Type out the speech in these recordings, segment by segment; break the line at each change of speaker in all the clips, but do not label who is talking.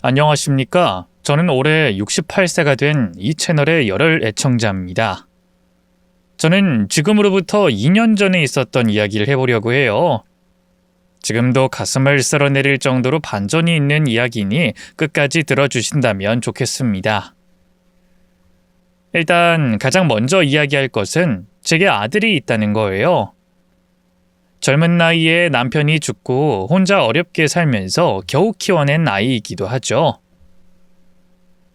안녕하십니까? 저는 올해 68세가 된 이 채널의 열혈 애청자입니다. 저는 지금으로부터 2년 전에 있었던 이야기를 해보려고 해요. 지금도 가슴을 쓸어내릴 정도로 반전이 있는 이야기니 끝까지 들어주신다면 좋겠습니다. 일단 가장 먼저 이야기할 것은 제게 아들이 있다는 거예요. 젊은 나이에 남편이 죽고 혼자 어렵게 살면서 겨우 키워낸 아이이기도 하죠.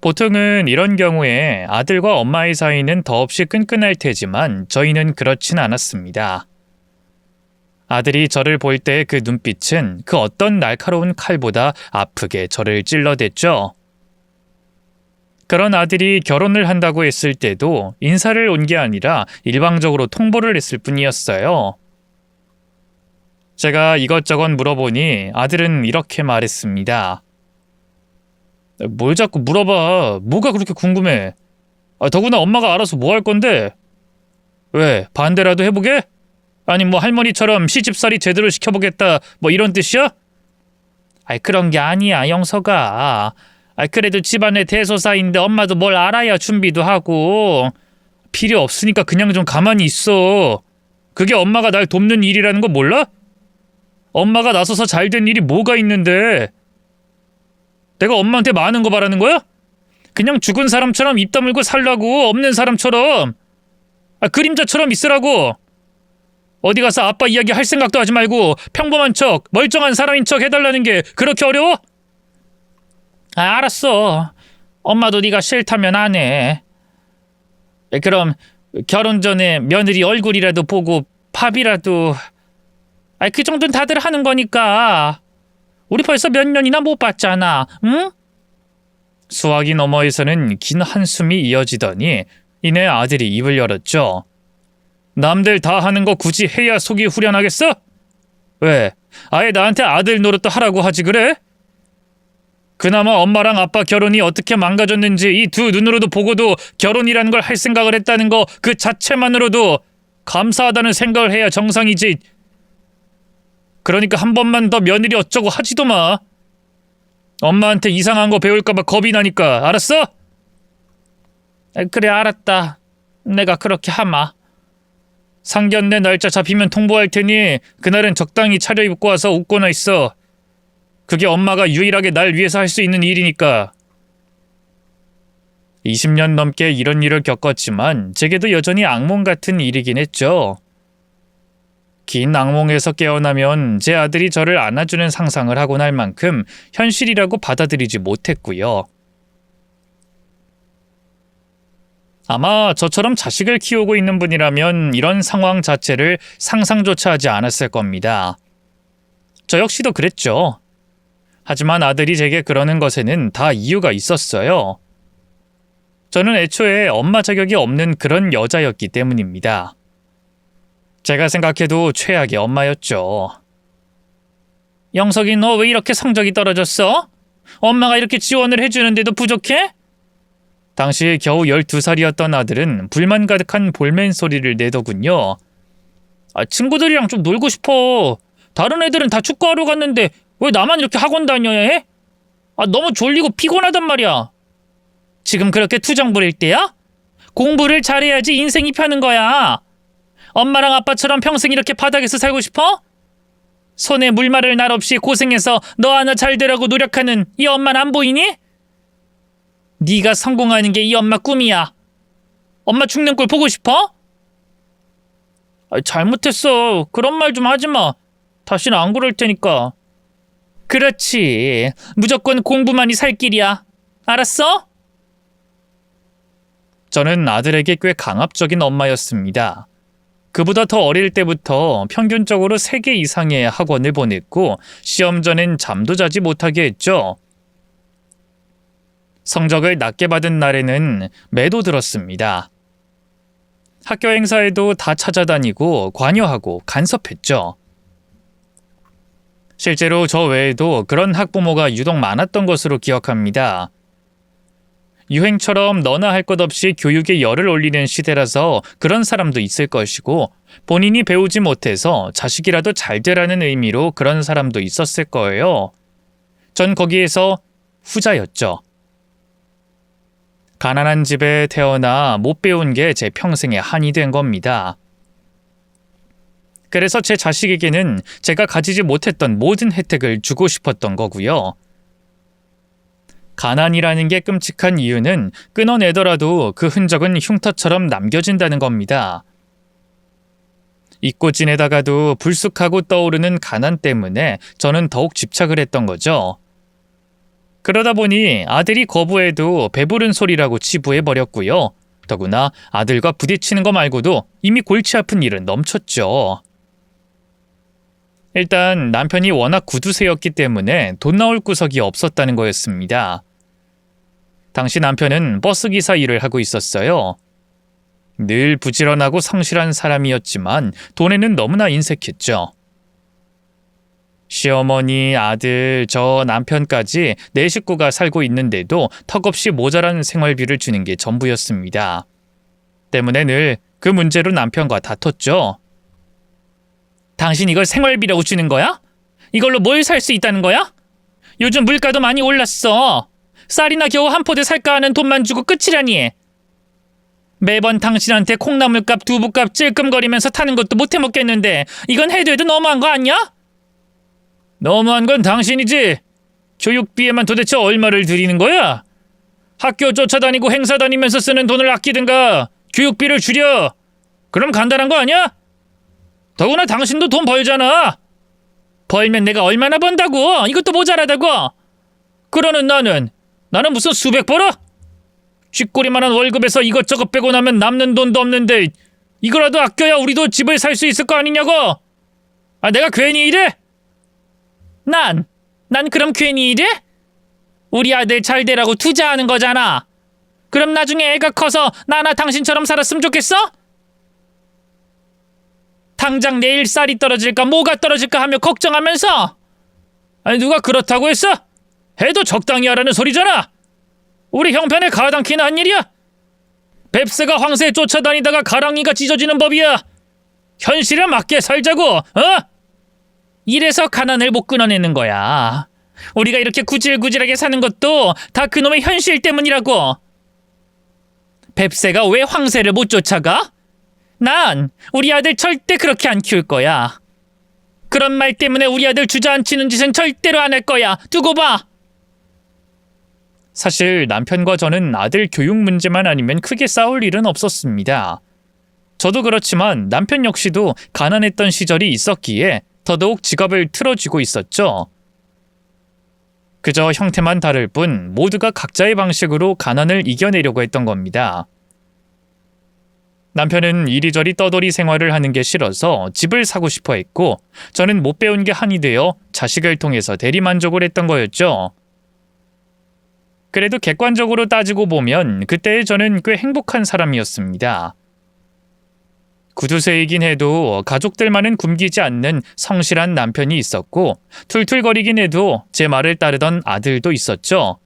보통은 이런 경우에 아들과 엄마의 사이는 더없이 끈끈할 테지만 저희는 그렇진 않았습니다. 아들이 저를 볼 때 그 눈빛은 그 어떤 날카로운 칼보다 아프게 저를 찔러댔죠. 그런 아들이 결혼을 한다고 했을 때도 인사를 온 게 아니라 일방적으로 통보를 했을 뿐이었어요. 제가 이것저것 물어보니 아들은 이렇게 말했습니다. 뭘 자꾸 물어봐. 뭐가 그렇게 궁금해? 더구나 엄마가 알아서 뭐 할 건데? 왜? 반대라도 해보게? 아니 뭐 할머니처럼 시집살이 제대로 시켜보겠다 뭐 이런 뜻이야? 그런 게 아니야 영서가. 그래도 집안의 대소사인데 엄마도 뭘 알아야 준비도 하고. 필요 없으니까 그냥 좀 가만히 있어. 그게 엄마가 날 돕는 일이라는 거 몰라? 엄마가 나서서 잘 된 일이 뭐가 있는데? 내가 엄마한테 많은 거 바라는 거야? 그냥 죽은 사람처럼 입 다물고 살라고. 없는 사람처럼. 그림자처럼 있으라고. 어디 가서 아빠 이야기 할 생각도 하지 말고 평범한 척, 멀쩡한 사람인 척 해달라는 게 그렇게 어려워? 알았어. 엄마도 네가 싫다면 안 해. 그럼 결혼 전에 며느리 얼굴이라도 보고 밥이라도. 그 정도는 다들 하는 거니까. 우리 벌써 몇 년이나 못 봤잖아, 응? 수화기 너머에서는 긴 한숨이 이어지더니 이내 아들이 입을 열었죠. 남들 다 하는 거 굳이 해야 속이 후련하겠어? 왜? 아예 나한테 아들 노릇도 하라고 하지 그래? 그나마 엄마랑 아빠 결혼이 어떻게 망가졌는지 이 두 눈으로도 보고도 결혼이라는 걸 할 생각을 했다는 거 그 자체만으로도 감사하다는 생각을 해야 정상이지. 그러니까 한 번만 더 며느리 어쩌고 하지도 마. 엄마한테 이상한 거 배울까봐 겁이 나니까. 알았어? 그래 알았다. 내가 그렇게 하마. 상견례 날짜 잡히면 통보할 테니 그날은 적당히 차려입고 와서 웃고나 있어. 그게 엄마가 유일하게 날 위해서 할 수 있는 일이니까. 20년 넘게 이런 일을 겪었지만 제게도 여전히 악몽 같은 일이긴 했죠. 긴 악몽에서 깨어나면 제 아들이 저를 안아주는 상상을 하곤 할 만큼 현실이라고 받아들이지 못했고요. 아마 저처럼 자식을 키우고 있는 분이라면 이런 상황 자체를 상상조차 하지 않았을 겁니다. 저 역시도 그랬죠. 하지만 아들이 제게 그러는 것에는 다 이유가 있었어요. 저는 애초에 엄마 자격이 없는 그런 여자였기 때문입니다. 제가 생각해도 최악의 엄마였죠. 영석이 너 왜 이렇게 성적이 떨어졌어? 엄마가 이렇게 지원을 해주는데도 부족해? 당시 겨우 12살이었던 아들은 불만 가득한 볼멘 소리를 내더군요. 친구들이랑 좀 놀고 싶어. 다른 애들은 다 축구하러 갔는데 왜 나만 이렇게 학원 다녀야 해? 너무 졸리고 피곤하단 말이야. 지금 그렇게 투정 부릴 때야? 공부를 잘해야지 인생이 펴는 거야. 엄마랑 아빠처럼 평생 이렇게 바닥에서 살고 싶어? 손에 물 마를 날 없이 고생해서 너 하나 잘 되라고 노력하는 이 엄마는 안 보이니? 네가 성공하는 게 이 엄마 꿈이야. 엄마 죽는 꼴 보고 싶어? 잘못했어. 그런 말 좀 하지 마. 다시는 안 그럴 테니까. 그렇지. 무조건 공부만이 살 길이야. 알았어? 저는 아들에게 꽤 강압적인 엄마였습니다. 그보다 더 어릴 때부터 평균적으로 3개 이상의 학원을 보냈고 시험 전엔 잠도 자지 못하게 했죠. 성적을 낮게 받은 날에는 매도 들었습니다. 학교 행사에도 다 찾아다니고 관여하고 간섭했죠. 실제로 저 외에도 그런 학부모가 유독 많았던 것으로 기억합니다. 유행처럼 너나 할 것 없이 교육에 열을 올리는 시대라서 그런 사람도 있을 것이고 본인이 배우지 못해서 자식이라도 잘 되라는 의미로 그런 사람도 있었을 거예요. 전 거기에서 후자였죠. 가난한 집에 태어나 못 배운 게 제 평생의 한이 된 겁니다. 그래서 제 자식에게는 제가 가지지 못했던 모든 혜택을 주고 싶었던 거고요. 가난이라는 게 끔찍한 이유는 끊어내더라도 그 흔적은 흉터처럼 남겨진다는 겁니다. 잊고 지내다가도 불쑥하고 떠오르는 가난 때문에 저는 더욱 집착을 했던 거죠. 그러다 보니 아들이 거부해도 배부른 소리라고 치부해버렸고요. 더구나 아들과 부딪히는 거 말고도 이미 골치 아픈 일은 넘쳤죠. 일단 남편이 워낙 구두쇠였기 때문에 돈 나올 구석이 없었다는 거였습니다. 당시 남편은 버스기사 일을 하고 있었어요. 늘 부지런하고 성실한 사람이었지만 돈에는 너무나 인색했죠. 시어머니, 아들, 저 남편까지 네 식구가 살고 있는데도 턱없이 모자란 생활비를 주는 게 전부였습니다. 때문에 늘 그 문제로 남편과 다퉜죠. 당신 이걸 생활비라고 주는 거야? 이걸로 뭘 살 수 있다는 거야? 요즘 물가도 많이 올랐어. 쌀이나 겨우 한 포대 살까 하는 돈만 주고 끝이라니. 매번 당신한테 콩나물값, 두부값 찔끔거리면서 타는 것도 못 해먹겠는데 이건 해도 너무한 거 아니야? 너무한 건 당신이지. 교육비에만 도대체 얼마를 들이는 거야? 학교 쫓아다니고 행사 다니면서 쓰는 돈을 아끼든가 교육비를 줄여. 그럼 간단한 거 아니야? 더구나 당신도 돈 벌잖아. 벌면 내가 얼마나 번다고? 이것도 모자라다고? 그러는 나는 무슨 수백 벌어? 쥐꼬리만한 월급에서 이것저것 빼고 나면 남는 돈도 없는데 이거라도 아껴야 우리도 집을 살 수 있을 거 아니냐고? 아, 내가 괜히 이래? 난 그럼 괜히 이래? 우리 아들 잘 되라고 투자하는 거잖아. 그럼 나중에 애가 커서 나나 당신처럼 살았으면 좋겠어? 당장 내일 쌀이 떨어질까 뭐가 떨어질까 하며 걱정하면서. 아니 누가 그렇다고 했어? 해도 적당히 하라는 소리잖아. 우리 형편에 가당키나 한 일이야? 뱁새가 황새에 쫓아다니다가 가랑이가 찢어지는 법이야. 현실에 맞게 살자고, 어? 이래서 가난을 못 끊어내는 거야. 우리가 이렇게 구질구질하게 사는 것도 다 그놈의 현실 때문이라고. 뱁새가 왜 황새를 못 쫓아가? 난 우리 아들 절대 그렇게 안 키울 거야. 그런 말 때문에 우리 아들 주저앉히는 짓은 절대로 안 할 거야. 두고 봐. 사실 남편과 저는 아들 교육 문제만 아니면 크게 싸울 일은 없었습니다. 저도 그렇지만 남편 역시도 가난했던 시절이 있었기에 더더욱 지갑을 틀어쥐고 있었죠. 그저 형태만 다를 뿐 모두가 각자의 방식으로 가난을 이겨내려고 했던 겁니다. 남편은 이리저리 떠돌이 생활을 하는 게 싫어서 집을 사고 싶어 했고, 저는 못 배운 게 한이 되어 자식을 통해서 대리만족을 했던 거였죠. 그래도 객관적으로 따지고 보면 그때의 저는 꽤 행복한 사람이었습니다. 구두쇠이긴 해도 가족들만은 굶기지 않는 성실한 남편이 있었고, 툴툴거리긴 해도 제 말을 따르던 아들도 있었죠.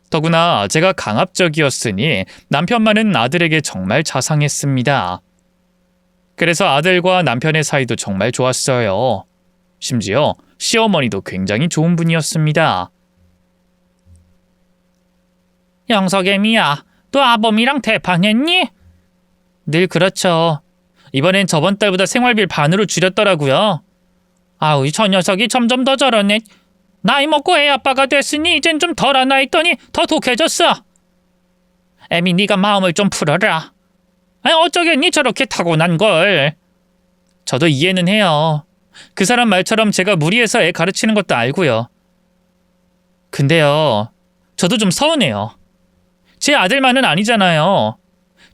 더구나 제가 강압적이었으니 남편만은 아들에게 정말 자상했습니다. 그래서 아들과 남편의 사이도 정말 좋았어요. 심지어 시어머니도 굉장히 좋은 분이었습니다. 영석애미야, 또 아범이랑 대판했니? 늘 그렇죠. 이번엔 저번 달보다 생활비를 반으로 줄였더라고요. 아우, 저 녀석이 점점 더 저러네. 나이 먹고 애 아빠가 됐으니 이젠 좀 덜하나 했더니 더 독해졌어. 애미, 네가 마음을 좀 풀어라. 아니, 어쩌겠니 저렇게 타고난 걸. 저도 이해는 해요. 그 사람 말처럼 제가 무리해서 애 가르치는 것도 알고요. 근데요, 저도 좀 서운해요. 제 아들만은 아니잖아요.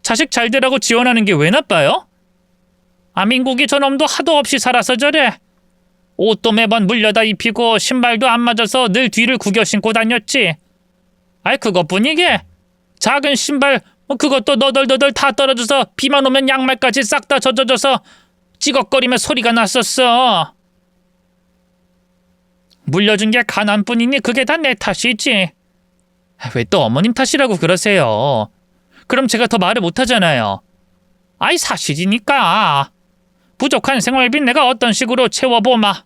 자식 잘 되라고 지원하는 게 왜 나빠요? 민국이 저놈도 하도 없이 살아서 저래. 옷도 매번 물려다 입히고 신발도 안 맞아서 늘 뒤를 구겨 신고 다녔지. 그것뿐이게. 작은 신발 그것도 너덜너덜 다 떨어져서 비만 오면 양말까지 싹 다 젖어져서 찌걱거리며 소리가 났었어. 물려준 게 가난뿐이니 그게 다 내 탓이지. 왜 또 어머님 탓이라고 그러세요? 그럼 제가 더 말을 못하잖아요. 사실이니까. 부족한 생활비 내가 어떤 식으로 채워보마.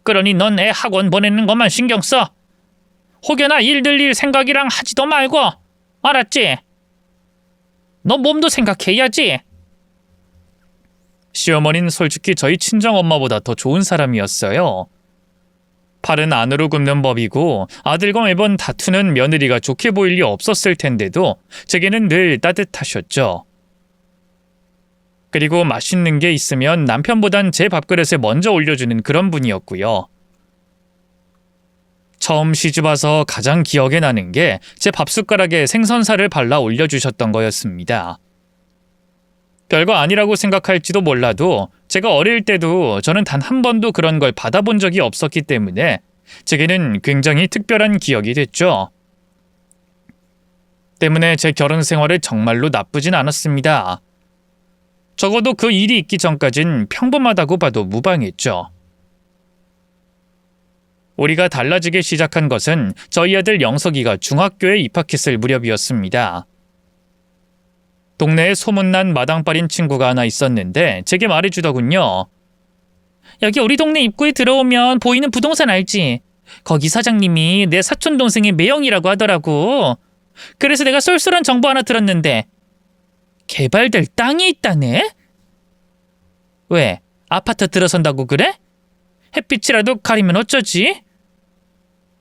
그러니 넌 애 학원 보내는 것만 신경 써. 혹여나 일 들릴 생각이랑 하지도 말고. 알았지? 너 몸도 생각해야지. 시어머니는 솔직히 저희 친정엄마보다 더 좋은 사람이었어요. 팔은 안으로 굽는 법이고 아들과 매번 다투는 며느리가 좋게 보일 리 없었을 텐데도 제게는 늘 따뜻하셨죠. 그리고 맛있는 게 있으면 남편보단 제 밥그릇에 먼저 올려주는 그런 분이었고요. 처음 시집와서 가장 기억에 나는 게 제 밥숟가락에 생선살을 발라 올려주셨던 거였습니다. 별거 아니라고 생각할지도 몰라도 제가 어릴 때도 저는 단 한 번도 그런 걸 받아본 적이 없었기 때문에 제게는 굉장히 특별한 기억이 됐죠. 때문에 제 결혼 생활은 정말로 나쁘진 않았습니다. 적어도 그 일이 있기 전까진 평범하다고 봐도 무방했죠. 우리가 달라지기 시작한 것은 저희 아들 영석이가 중학교에 입학했을 무렵이었습니다. 동네에 소문난 마당발인 친구가 하나 있었는데 제게 말해주더군요. 여기 우리 동네 입구에 들어오면 보이는 부동산 알지? 거기 사장님이 내 사촌 동생의 매형이라고 하더라고. 그래서 내가 쏠쏠한 정보 하나 들었는데 개발될 땅이 있다네? 왜? 아파트 들어선다고 그래? 햇빛이라도 가리면 어쩌지?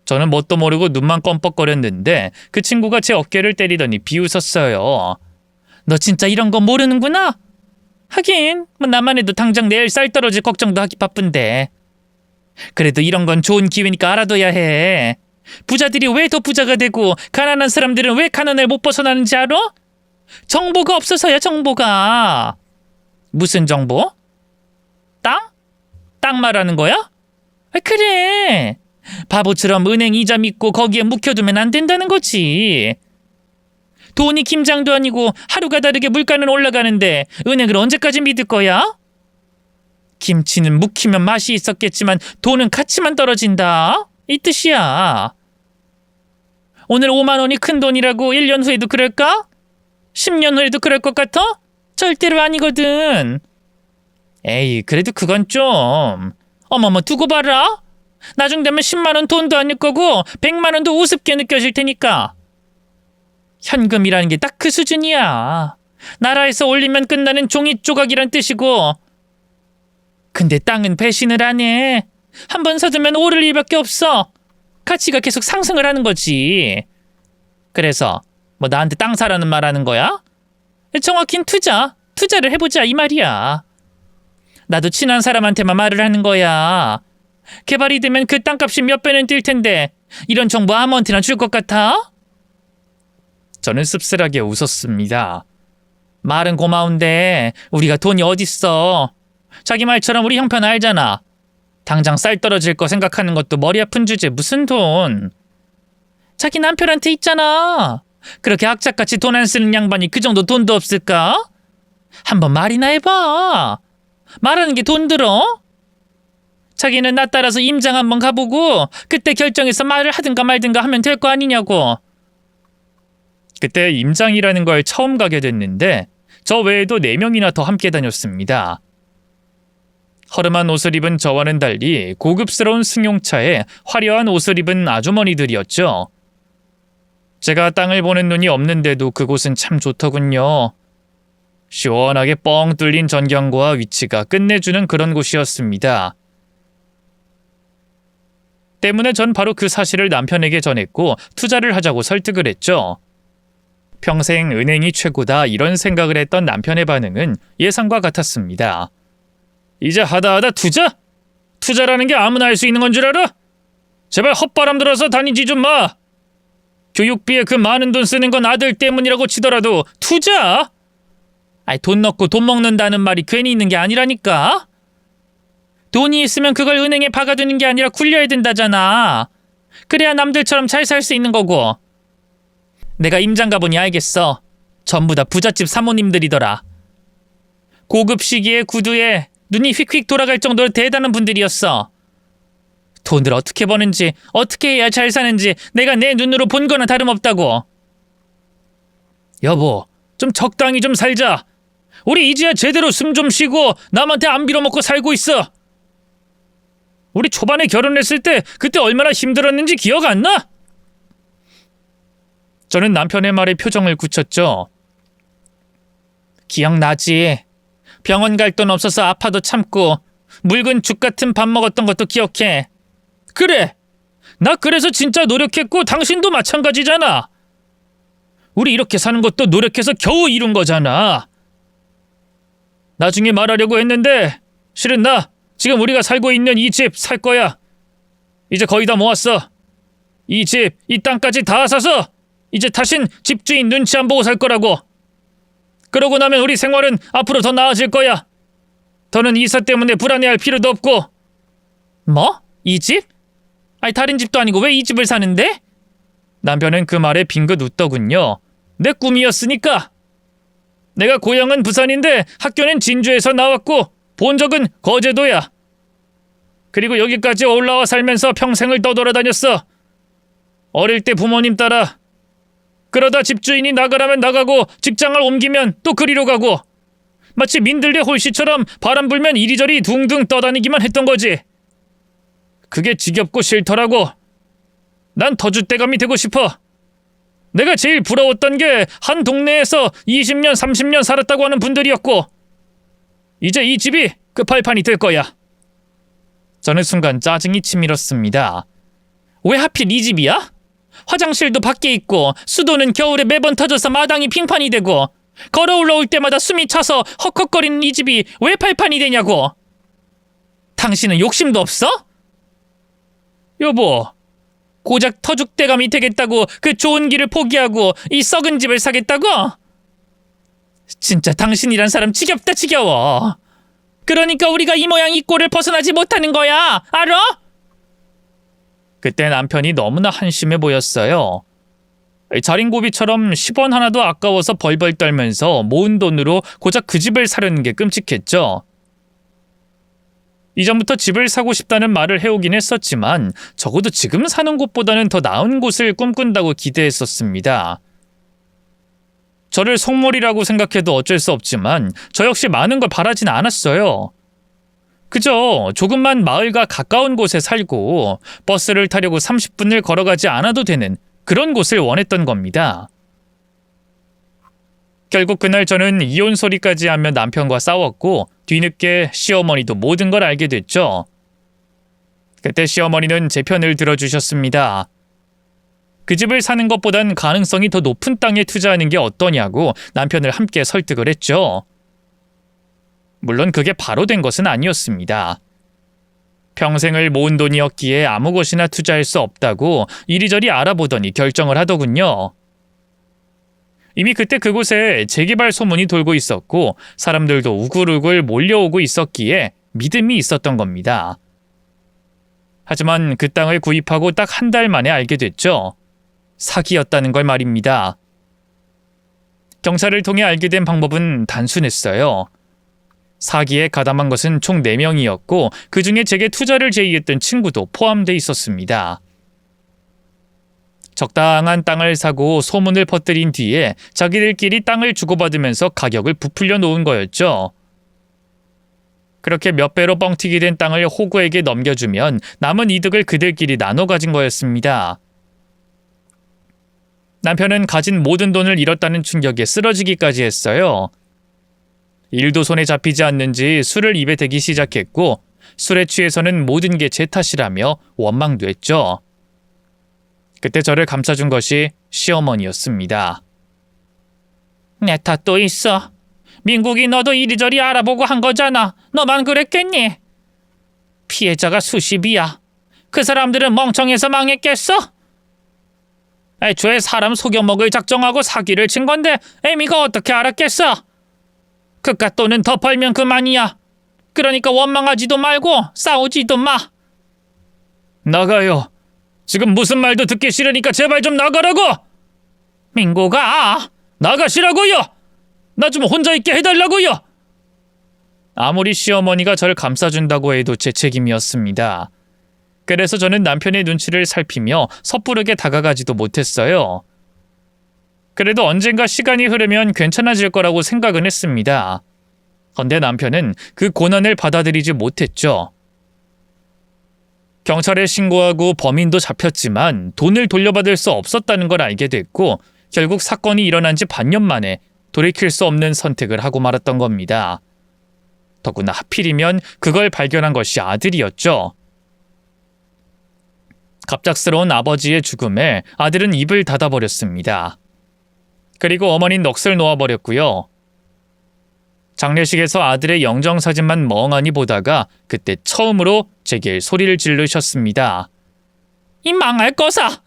저는 뭣도 모르고 눈만 껌뻑거렸는데 그 친구가 제 어깨를 때리더니 비웃었어요. 너 진짜 이런 거 모르는구나? 하긴 뭐 나만 해도 당장 내일 쌀 떨어질 걱정도 하기 바쁜데. 그래도 이런 건 좋은 기회니까 알아둬야 해. 부자들이 왜 더 부자가 되고 가난한 사람들은 왜 가난을 못 벗어나는지 알아? 정보가 없어서야, 정보가. 무슨 정보? 땅? 땅 말하는 거야? 그래. 바보처럼 은행 이자 믿고 거기에 묵혀두면 안 된다는 거지. 돈이 김장도 아니고 하루가 다르게 물가는 올라가는데 은행을 언제까지 믿을 거야? 김치는 묵히면 맛이 있었겠지만 돈은 가치만 떨어진다. 이 뜻이야. 오늘 5만 원이 큰 돈이라고 1년 후에도 그럴까? 10년 후에도 그럴 것 같아? 절대로 아니거든. 에이, 그래도 그건 좀. 어머머, 두고 봐라. 나중 되면 10만 원 돈도 아닐 거고 100만 원도 우습게 느껴질 테니까. 현금이라는 게 딱 그 수준이야. 나라에서 올리면 끝나는 종이 조각이란 뜻이고. 근데 땅은 배신을 안 해. 한 번 사두면 오를 일밖에 없어. 가치가 계속 상승을 하는 거지. 그래서 뭐 나한테 땅 사라는 말하는 거야? 정확히는 투자를 해보자 이 말이야. 나도 친한 사람한테만 말을 하는 거야. 개발이 되면 그 땅값이 몇 배는 뛸 텐데 이런 정보 아무한테나 줄 것 같아? 저는 씁쓸하게 웃었습니다. 말은 고마운데 우리가 돈이 어딨어. 자기 말처럼 우리 형편 알잖아. 당장 쌀 떨어질 거 생각하는 것도 머리 아픈 주제. 무슨 돈. 자기 남편한테 있잖아. 그렇게 악착같이 돈 안 쓰는 양반이 그 정도 돈도 없을까? 한번 말이나 해봐. 말하는 게 돈 들어? 자기는 나 따라서 임장 한번 가보고 그때 결정해서 말을 하든가 말든가 하면 될 거 아니냐고. 그때 임장이라는 걸 처음 가게 됐는데 저 외에도 4명이나 더 함께 다녔습니다. 허름한 옷을 입은 저와는 달리 고급스러운 승용차에 화려한 옷을 입은 아주머니들이었죠. 제가 땅을 보는 눈이 없는데도 그곳은 참 좋더군요. 시원하게 뻥 뚫린 전경과 위치가 끝내주는 그런 곳이었습니다. 때문에 전 바로 그 사실을 남편에게 전했고 투자를 하자고 설득을 했죠. 평생 은행이 최고다 이런 생각을 했던 남편의 반응은 예상과 같았습니다. 이제 하다 투자? 투자라는 게 아무나 할 수 있는 건 줄 알아? 제발 헛바람 들어서 다니지 좀 마. 교육비에 그 많은 돈 쓰는 건 아들 때문이라고 치더라도 투자? 아이, 돈 넣고 돈 먹는다는 말이 괜히 있는 게 아니라니까. 돈이 있으면 그걸 은행에 박아두는 게 아니라 굴려야 된다잖아. 그래야 남들처럼 잘 살 수 있는 거고. 내가 임장 가보니 알겠어. 전부 다 부잣집 사모님들이더라. 고급 시기에 구두에 눈이 휙휙 돌아갈 정도로 대단한 분들이었어. 돈을 어떻게 버는지 어떻게 해야 잘 사는지 내가 내 눈으로 본 거나 다름없다고. 여보, 좀 적당히 좀 살자. 우리 이제야 제대로 숨 좀 쉬고 남한테 안 빌어먹고 살고 있어. 우리 초반에 결혼했을 때 그때 얼마나 힘들었는지 기억 안 나? 저는 남편의 말에 표정을 굳혔죠. 기억나지? 병원 갈 돈 없어서 아파도 참고 묽은 죽 같은 밥 먹었던 것도 기억해. 그래! 나 그래서 진짜 노력했고 당신도 마찬가지잖아. 우리 이렇게 사는 것도 노력해서 겨우 이룬 거잖아. 나중에 말하려고 했는데 실은 나 지금 우리가 살고 있는 이 집 살 거야. 이제 거의 다 모았어. 이 집, 이 땅까지 다 사서 이제 다신 집주인 눈치 안 보고 살 거라고. 그러고 나면 우리 생활은 앞으로 더 나아질 거야. 더는 이사 때문에 불안해할 필요도 없고. 뭐? 이 집? 아니 다른 집도 아니고 왜 이 집을 사는데? 남편은 그 말에 빙긋 웃더군요. 내 꿈이었으니까. 내가 고향은 부산인데 학교는 진주에서 나왔고 본 적은 거제도야. 그리고 여기까지 올라와 살면서 평생을 떠돌아다녔어. 어릴 때 부모님 따라. 그러다 집주인이 나가라면 나가고 직장을 옮기면 또 그리로 가고. 마치 민들레 홀씨처럼 바람 불면 이리저리 둥둥 떠다니기만 했던 거지. 그게 지겹고 싫더라고. 난 터줏대감이 되고 싶어. 내가 제일 부러웠던 게 한 동네에서 20년, 30년 살았다고 하는 분들이었고 이제 이 집이 그 발판이 될 거야. 저는 순간 짜증이 치밀었습니다. 왜 하필 이 집이야? 화장실도 밖에 있고 수도는 겨울에 매번 터져서 마당이 빙판이 되고 걸어 올라올 때마다 숨이 차서 헉헉거리는 이 집이 왜 발판이 되냐고. 당신은 욕심도 없어? 여보, 고작 터줏대감이 되겠다고 그 좋은 길을 포기하고 이 썩은 집을 사겠다고? 진짜 당신이란 사람 지겹다 지겨워. 그러니까 우리가 이 모양 이 꼴을 벗어나지 못하는 거야. 알아? 그때 남편이 너무나 한심해 보였어요. 자린고비처럼 10원 하나도 아까워서 벌벌 떨면서 모은 돈으로 고작 그 집을 사려는 게 끔찍했죠. 이전부터 집을 사고 싶다는 말을 해오긴 했었지만 적어도 지금 사는 곳보다는 더 나은 곳을 꿈꾼다고 기대했었습니다. 저를 속물이라고 생각해도 어쩔 수 없지만 저 역시 많은 걸 바라진 않았어요. 그저 조금만 마을과 가까운 곳에 살고 버스를 타려고 30분을 걸어가지 않아도 되는 그런 곳을 원했던 겁니다. 결국 그날 저는 이혼 소리까지 하며 남편과 싸웠고 뒤늦게 시어머니도 모든 걸 알게 됐죠. 그때 시어머니는 제 편을 들어주셨습니다. 그 집을 사는 것보단 가능성이 더 높은 땅에 투자하는 게 어떠냐고 남편을 함께 설득을 했죠. 물론 그게 바로 된 것은 아니었습니다. 평생을 모은 돈이었기에 아무 곳이나 투자할 수 없다고 이리저리 알아보더니 결정을 하더군요. 이미 그때 그곳에 재개발 소문이 돌고 있었고 사람들도 우글우글 몰려오고 있었기에 믿음이 있었던 겁니다. 하지만 그 땅을 구입하고 딱 한 달 만에 알게 됐죠. 사기였다는 걸 말입니다. 경찰을 통해 알게 된 방법은 단순했어요. 사기에 가담한 것은 총 4명이었고 그 중에 제게 투자를 제의했던 친구도 포함돼 있었습니다. 적당한 땅을 사고 소문을 퍼뜨린 뒤에 자기들끼리 땅을 주고받으면서 가격을 부풀려 놓은 거였죠. 그렇게 몇 배로 뻥튀기 된 땅을 호구에게 넘겨주면 남은 이득을 그들끼리 나눠 가진 거였습니다. 남편은 가진 모든 돈을 잃었다는 충격에 쓰러지기까지 했어요. 일도 손에 잡히지 않는지 술을 입에 대기 시작했고 술에 취해서는 모든 게 제 탓이라며 원망도 했죠. 그때 저를 감싸준 것이 시어머니였습니다. 내 탓도 있어. 민국이 너도 이리저리 알아보고 한 거잖아. 너만 그랬겠니? 피해자가 수십이야. 그 사람들은 멍청해서 망했겠어? 애초에 사람 속여먹을 작정하고 사기를 친 건데 애미가 어떻게 알았겠어? 그깟 돈은 더 벌면 그만이야. 그러니까 원망하지도 말고 싸우지도 마. 나가요. 지금 무슨 말도 듣기 싫으니까 제발 좀 나가라고! 민고가! 나가시라고요! 나 좀 혼자 있게 해달라고요! 아무리 시어머니가 저를 감싸준다고 해도 제 책임이었습니다. 그래서 저는 남편의 눈치를 살피며 섣부르게 다가가지도 못했어요. 그래도 언젠가 시간이 흐르면 괜찮아질 거라고 생각은 했습니다. 그런데 남편은 그 고난을 받아들이지 못했죠. 경찰에 신고하고 범인도 잡혔지만 돈을 돌려받을 수 없었다는 걸 알게 됐고 결국 사건이 일어난 지 반년 만에 돌이킬 수 없는 선택을 하고 말았던 겁니다. 더구나 하필이면 그걸 발견한 것이 아들이었죠. 갑작스러운 아버지의 죽음에 아들은 입을 닫아버렸습니다. 그리고 어머니는 넋을 놓아버렸고요. 장례식에서 아들의 영정사진만 멍하니 보다가 그때 처음으로 제게 소리를 지르셨습니다. 이 망할 거사!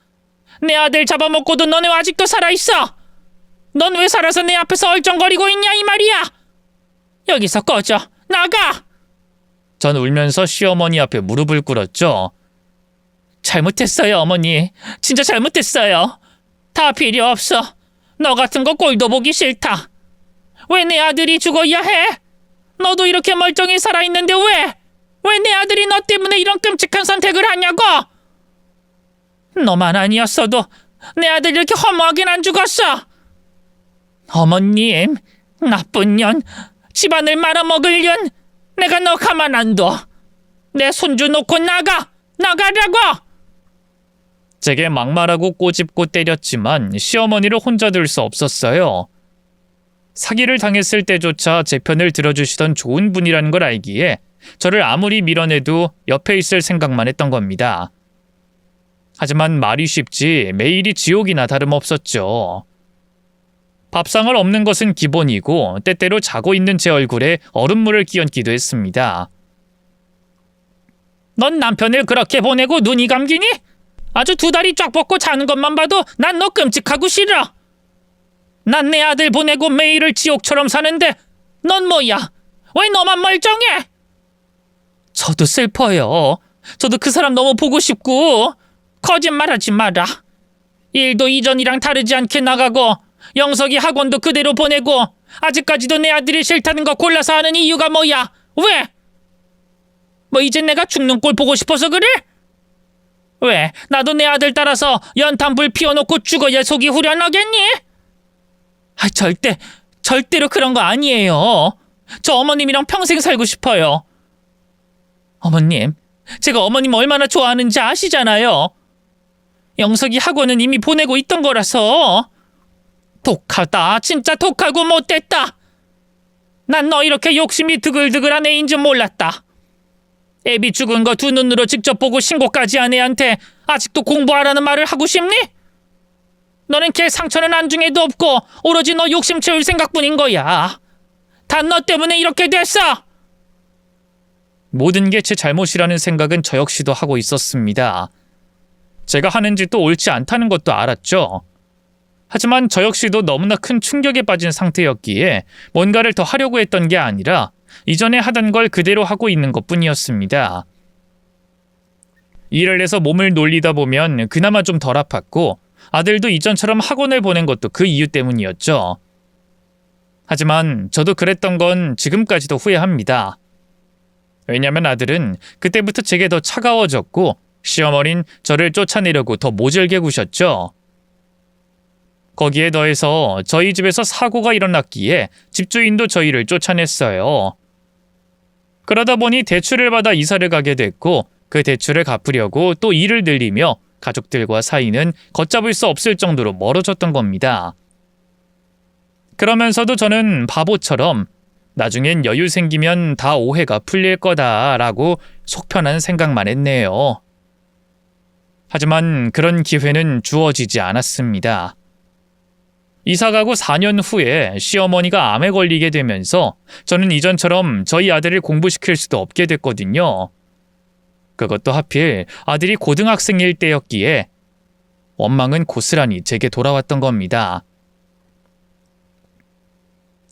내 아들 잡아먹고도 너네 아직도 살아있어! 넌 왜 살아서 내 앞에서 얼쩡거리고 있냐 이 말이야! 여기서 꺼져! 나가! 전 울면서 시어머니 앞에 무릎을 꿇었죠. 잘못했어요 어머니. 진짜 잘못했어요. 다 필요 없어. 너 같은 거 꼴도 보기 싫다. 왜 내 아들이 죽어야 해? 너도 이렇게 멀쩡히 살아있는데 왜? 왜 내 아들이 너 때문에 이런 끔찍한 선택을 하냐고? 너만 아니었어도 내 아들 이렇게 허무하긴 안 죽었어. 어머님, 나쁜 년, 집안을 말아먹을 년, 내가 너 가만 안 둬. 내 손주 놓고 나가! 나가라고! 제게 막말하고 꼬집고 때렸지만 시어머니를 혼자 둘 수 없었어요. 사기를 당했을 때조차 제 편을 들어주시던 좋은 분이라는 걸 알기에 저를 아무리 밀어내도 옆에 있을 생각만 했던 겁니다. 하지만 말이 쉽지 매일이 지옥이나 다름없었죠. 밥상을 엎는 것은 기본이고 때때로 자고 있는 제 얼굴에 얼음물을 끼얹기도 했습니다. 넌 남편을 그렇게 보내고 눈이 감기니? 아주 두 다리 쫙 뻗고 자는 것만 봐도 난 너 끔찍하고 싫어. 난 내 아들 보내고 매일을 지옥처럼 사는데 넌 뭐야? 왜 너만 멀쩡해? 저도 슬퍼요. 저도 그 사람 너무 보고 싶고. 거짓말하지 마라. 일도 이전이랑 다르지 않게 나가고 영석이 학원도 그대로 보내고 아직까지도 내 아들이 싫다는 거 골라서 하는 이유가 뭐야? 왜? 뭐 이제 내가 죽는 꼴 보고 싶어서 그래? 왜? 나도 내 아들 따라서 연탄불 피워놓고 죽어야 속이 후련하겠니? 절대로 그런 거 아니에요. 저 어머님이랑 평생 살고 싶어요. 어머님, 제가 어머님 얼마나 좋아하는지 아시잖아요. 영석이 학원은 이미 보내고 있던 거라서. 독하다. 진짜 독하고 못됐다. 난 너 이렇게 욕심이 드글드글한 애인 줄 몰랐다. 애비 죽은 거 두 눈으로 직접 보고 신고까지 한 애한테 아직도 공부하라는 말을 하고 싶니? 너는 걔 상처는 안중에도 없고 오로지 너 욕심 채울 생각뿐인 거야. 다 너 때문에 이렇게 됐어. 모든 게 제 잘못이라는 생각은 저 역시도 하고 있었습니다. 제가 하는 짓도 옳지 않다는 것도 알았죠. 하지만 저 역시도 너무나 큰 충격에 빠진 상태였기에 뭔가를 더 하려고 했던 게 아니라 이전에 하던 걸 그대로 하고 있는 것뿐이었습니다. 일을 해서 몸을 놀리다 보면 그나마 좀 덜 아팠고 아들도 이전처럼 학원을 보낸 것도 그 이유 때문이었죠. 하지만 저도 그랬던 건 지금까지도 후회합니다. 왜냐면 아들은 그때부터 제게 더 차가워졌고 시어머니는 저를 쫓아내려고 더 모질게 구셨죠. 거기에 더해서 저희 집에서 사고가 일어났기에 집주인도 저희를 쫓아냈어요. 그러다 보니 대출을 받아 이사를 가게 됐고 그 대출을 갚으려고 또 일을 늘리며 가족들과 사이는 걷잡을 수 없을 정도로 멀어졌던 겁니다. 그러면서도 저는 바보처럼 나중엔 여유 생기면 다 오해가 풀릴 거다라고 속편한 생각만 했네요. 하지만 그런 기회는 주어지지 않았습니다. 이사가고 4년 후에 시어머니가 암에 걸리게 되면서 저는 이전처럼 저희 아들을 공부시킬 수도 없게 됐거든요. 그것도 하필 아들이 고등학생일 때였기에 원망은 고스란히 제게 돌아왔던 겁니다.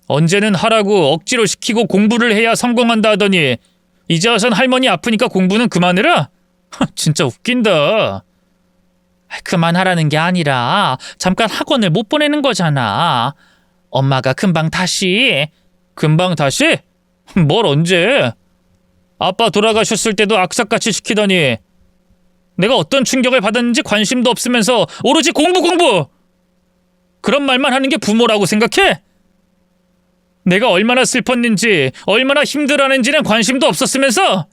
언제는 하라고 억지로 시키고 공부를 해야 성공한다 하더니 이제 와선 할머니 아프니까 공부는 그만해라? 진짜 웃긴다. 그만하라는 게 아니라 잠깐 학원을 못 보내는 거잖아. 엄마가 금방 다시. 금방 다시? 뭘 언제? 아빠 돌아가셨을 때도 악착같이 시키더니 내가 어떤 충격을 받았는지 관심도 없으면서 오로지 공부! 그런 말만 하는 게 부모라고 생각해? 내가 얼마나 슬펐는지 얼마나 힘들어하는지는 관심도 없었으면서?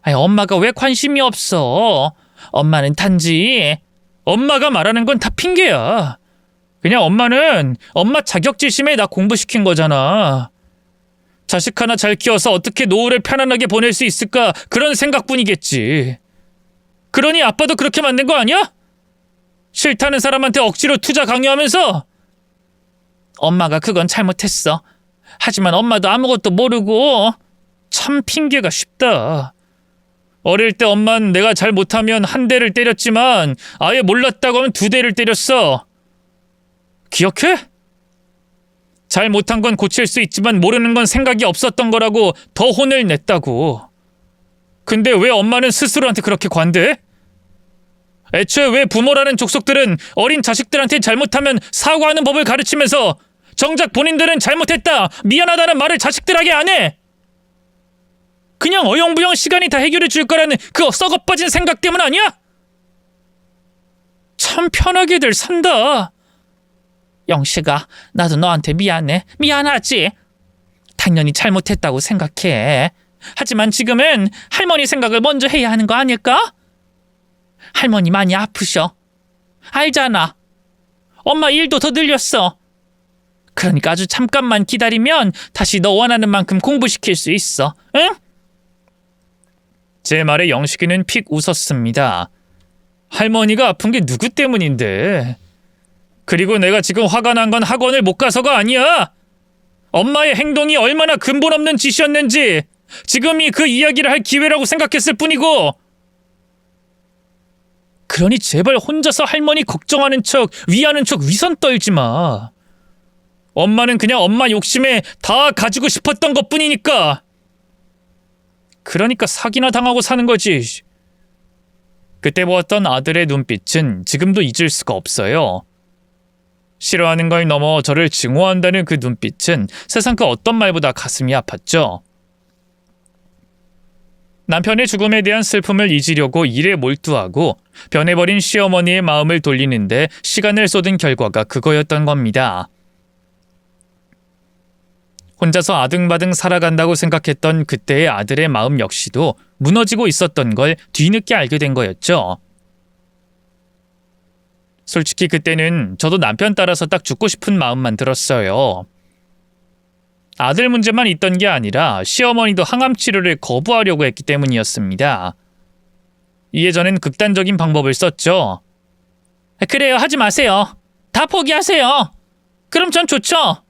아니, 엄마가 왜 관심이 없어? 엄마는 단지 엄마가 말하는 건 다 핑계야. 그냥 엄마는 엄마 자격지심에 나 공부시킨 거잖아. 자식 하나 잘 키워서 어떻게 노후를 편안하게 보낼 수 있을까 그런 생각뿐이겠지. 그러니 아빠도 그렇게 만든 거 아니야? 싫다는 사람한테 억지로 투자 강요하면서. 엄마가 그건 잘못했어. 하지만 엄마도 아무것도 모르고. 참 핑계가 쉽다. 어릴 때 엄만 내가 잘 못하면 한 대를 때렸지만 아예 몰랐다고 하면 두 대를 때렸어. 기억해? 잘 못한 건 고칠 수 있지만 모르는 건 생각이 없었던 거라고 더 혼을 냈다고. 근데 왜 엄마는 스스로한테 그렇게 관대해? 애초에 왜 부모라는 족속들은 어린 자식들한테 잘못하면 사과하는 법을 가르치면서 정작 본인들은 잘못했다, 미안하다는 말을 자식들에게 안 해? 그냥 어영부영 시간이 다 해결해 줄 거라는 그 썩어빠진 생각 때문 아니야? 참 편하게들 산다. 영식아, 나도 너한테 미안해. 미안하지? 당연히 잘못했다고 생각해. 하지만 지금은 할머니 생각을 먼저 해야 하는 거 아닐까? 할머니 많이 아프셔. 알잖아. 엄마 일도 더 늘렸어. 그러니까 아주 잠깐만 기다리면 다시 너 원하는 만큼 공부시킬 수 있어. 응? 제 말에 영식이는 픽 웃었습니다. 할머니가 아픈 게 누구 때문인데? 그리고 내가 지금 화가 난 건 학원을 못 가서가 아니야. 엄마의 행동이 얼마나 근본 없는 짓이었는지 지금이 그 이야기를 할 기회라고 생각했을 뿐이고. 그러니 제발 혼자서 할머니 걱정하는 척, 위하는 척 위선 떨지 마. 엄마는 그냥 엄마 욕심에 다 가지고 싶었던 것뿐이니까. 그러니까 사기나 당하고 사는 거지. 그때 보았던 아들의 눈빛은 지금도 잊을 수가 없어요. 싫어하는 걸 넘어 저를 증오한다는 그 눈빛은 세상 그 어떤 말보다 가슴이 아팠죠. 남편의 죽음에 대한 슬픔을 잊으려고 일에 몰두하고 변해버린 시어머니의 마음을 돌리는데 시간을 쏟은 결과가 그거였던 겁니다. 혼자서 아등바등 살아간다고 생각했던 그때의 아들의 마음 역시도 무너지고 있었던 걸 뒤늦게 알게 된 거였죠. 솔직히 그때는 저도 남편 따라서 딱 죽고 싶은 마음만 들었어요. 아들 문제만 있던 게 아니라 시어머니도 항암 치료를 거부하려고 했기 때문이었습니다. 이에 저는 극단적인 방법을 썼죠. 그래요, 하지 마세요. 다 포기하세요. 그럼 전 좋죠.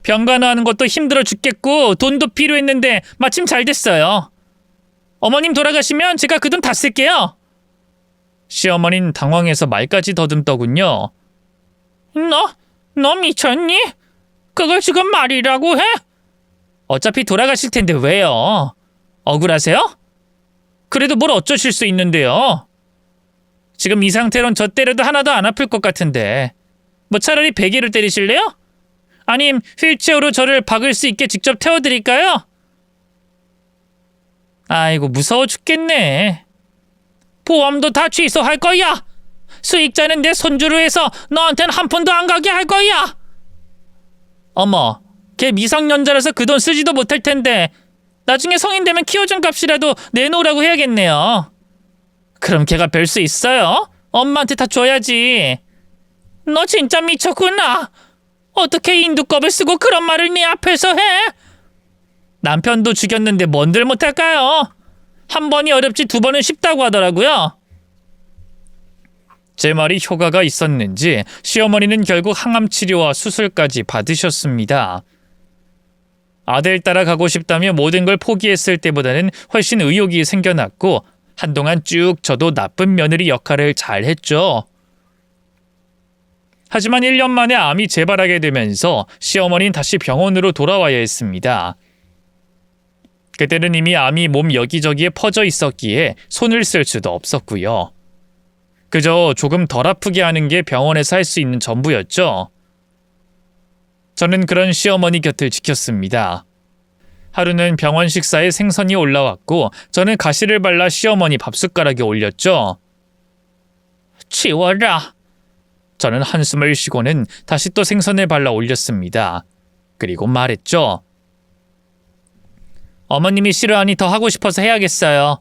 병간호하는 것도 힘들어 죽겠고 돈도 필요했는데 마침 잘 됐어요. 어머님 돌아가시면 제가 그 돈 다 쓸게요. 시어머니는 당황해서 말까지 더듬더군요. 너 미쳤니? 그걸 지금 말이라고 해? 어차피 돌아가실 텐데 왜요? 억울하세요? 그래도 뭘 어쩌실 수 있는데요. 지금 이 상태론 저 때려도 하나도 안 아플 것 같은데 뭐 차라리 베개를 때리실래요? 아님 휠체어로 저를 박을 수 있게 직접 태워드릴까요? 아이고 무서워 죽겠네. 보험도 다 취소할 거야. 수익자는 내 손주로 해서 너한텐 한 푼도 안 가게 할 거야. 어머, 걔 미성년자라서 그 돈 쓰지도 못할 텐데 나중에 성인 되면 키워준 값이라도 내놓으라고 해야겠네요. 그럼 걔가 별 수 있어요? 엄마한테 다 줘야지. 너 진짜 미쳤구나. 어떻게 인두껍을 쓰고 그런 말을 네 앞에서 해? 남편도 죽였는데 뭔들 못할까요? 한 번이 어렵지 두 번은 쉽다고 하더라고요. 제 말이 효과가 있었는지 시어머니는 결국 항암 치료와 수술까지 받으셨습니다. 아들 따라 가고 싶다며 모든 걸 포기했을 때보다는 훨씬 의욕이 생겨났고 한동안 쭉 저도 나쁜 며느리 역할을 잘 했죠. 하지만 1년 만에 암이 재발하게 되면서 시어머니는 다시 병원으로 돌아와야 했습니다. 그때는 이미 암이 몸 여기저기에 퍼져 있었기에 손을 쓸 수도 없었고요. 그저 조금 덜 아프게 하는 게 병원에서 할 수 있는 전부였죠. 저는 그런 시어머니 곁을 지켰습니다. 하루는 병원 식사에 생선이 올라왔고 저는 가시를 발라 시어머니 밥숟가락에 올렸죠. 치워라. 저는 한숨을 쉬고는 다시 또 생선을 발라 올렸습니다. 그리고 말했죠. 어머님이 싫어하니 더 하고 싶어서 해야겠어요.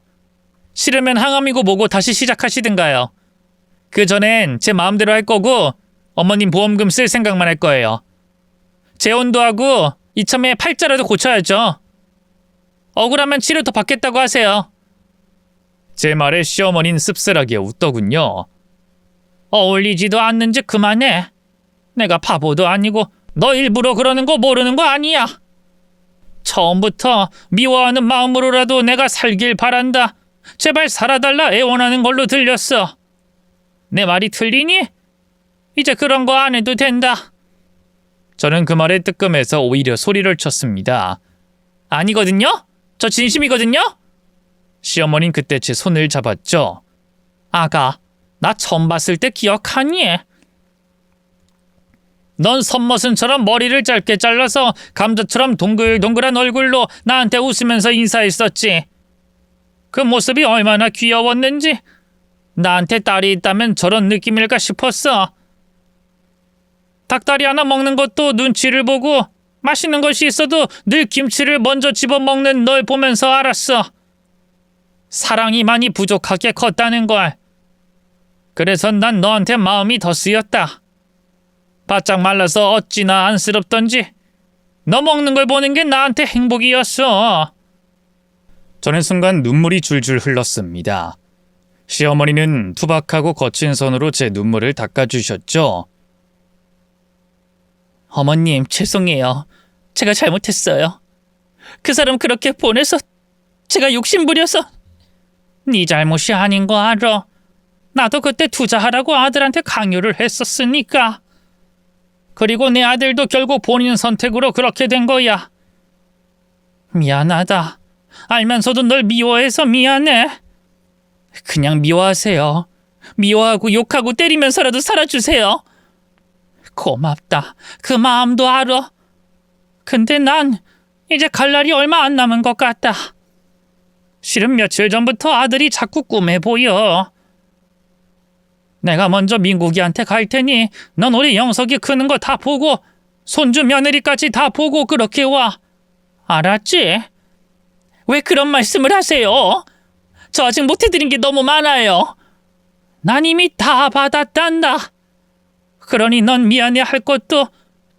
싫으면 항암이고 뭐고 다시 시작하시든가요. 그 전엔 제 마음대로 할 거고 어머님 보험금 쓸 생각만 할 거예요. 재혼도 하고 이참에 팔자라도 고쳐야죠. 억울하면 치료 더 받겠다고 하세요. 제 말에 시어머니는 씁쓸하게 웃더군요. 어울리지도 않는지 그만해. 내가 바보도 아니고 너 일부러 그러는 거 모르는 거 아니야. 처음부터 미워하는 마음으로라도 내가 살길 바란다. 제발 살아달라 애원하는 걸로 들렸어. 내 말이 틀리니? 이제 그런 거 안 해도 된다. 저는 그 말에 뜨끔해서 오히려 소리를 쳤습니다. 아니거든요? 저 진심이거든요? 시어머니는 그때 제 손을 잡았죠. 아가, 나 처음 봤을 때 기억하니? 넌 선머슴처럼 머리를 짧게 잘라서 감자처럼 동글동글한 얼굴로 나한테 웃으면서 인사했었지. 그 모습이 얼마나 귀여웠는지. 나한테 딸이 있다면 저런 느낌일까 싶었어. 닭다리 하나 먹는 것도 눈치를 보고 맛있는 것이 있어도 늘 김치를 먼저 집어먹는 널 보면서 알았어. 사랑이 많이 부족하게 컸다는 걸. 그래서 난 너한테 마음이 더 쓰였다. 바짝 말라서 어찌나 안쓰럽던지 너 먹는 걸 보는 게 나한테 행복이었어. 저는 순간 눈물이 줄줄 흘렀습니다. 시어머니는 투박하고 거친 손으로 제 눈물을 닦아주셨죠. 어머님, 죄송해요. 제가 잘못했어요. 그 사람 그렇게 보내서 제가 욕심부려서. 네 잘못이 아닌 거 알아. 나도 그때 투자하라고 아들한테 강요를 했었으니까. 그리고 내 아들도 결국 본인 선택으로 그렇게 된 거야. 미안하다. 알면서도 널 미워해서 미안해. 그냥 미워하세요. 미워하고 욕하고 때리면서라도 살아주세요. 고맙다. 그 마음도 알아. 근데 난 이제 갈 날이 얼마 안 남은 것 같다. 실은 며칠 전부터 아들이 자꾸 꿈에 보여. 내가 먼저 민국이한테 갈 테니 넌 우리 영석이 크는 거 다 보고 손주 며느리까지 다 보고 그렇게 와. 알았지? 왜 그런 말씀을 하세요? 저 아직 못해드린 게 너무 많아요. 난 이미 다 받았단다. 그러니 넌 미안해할 것도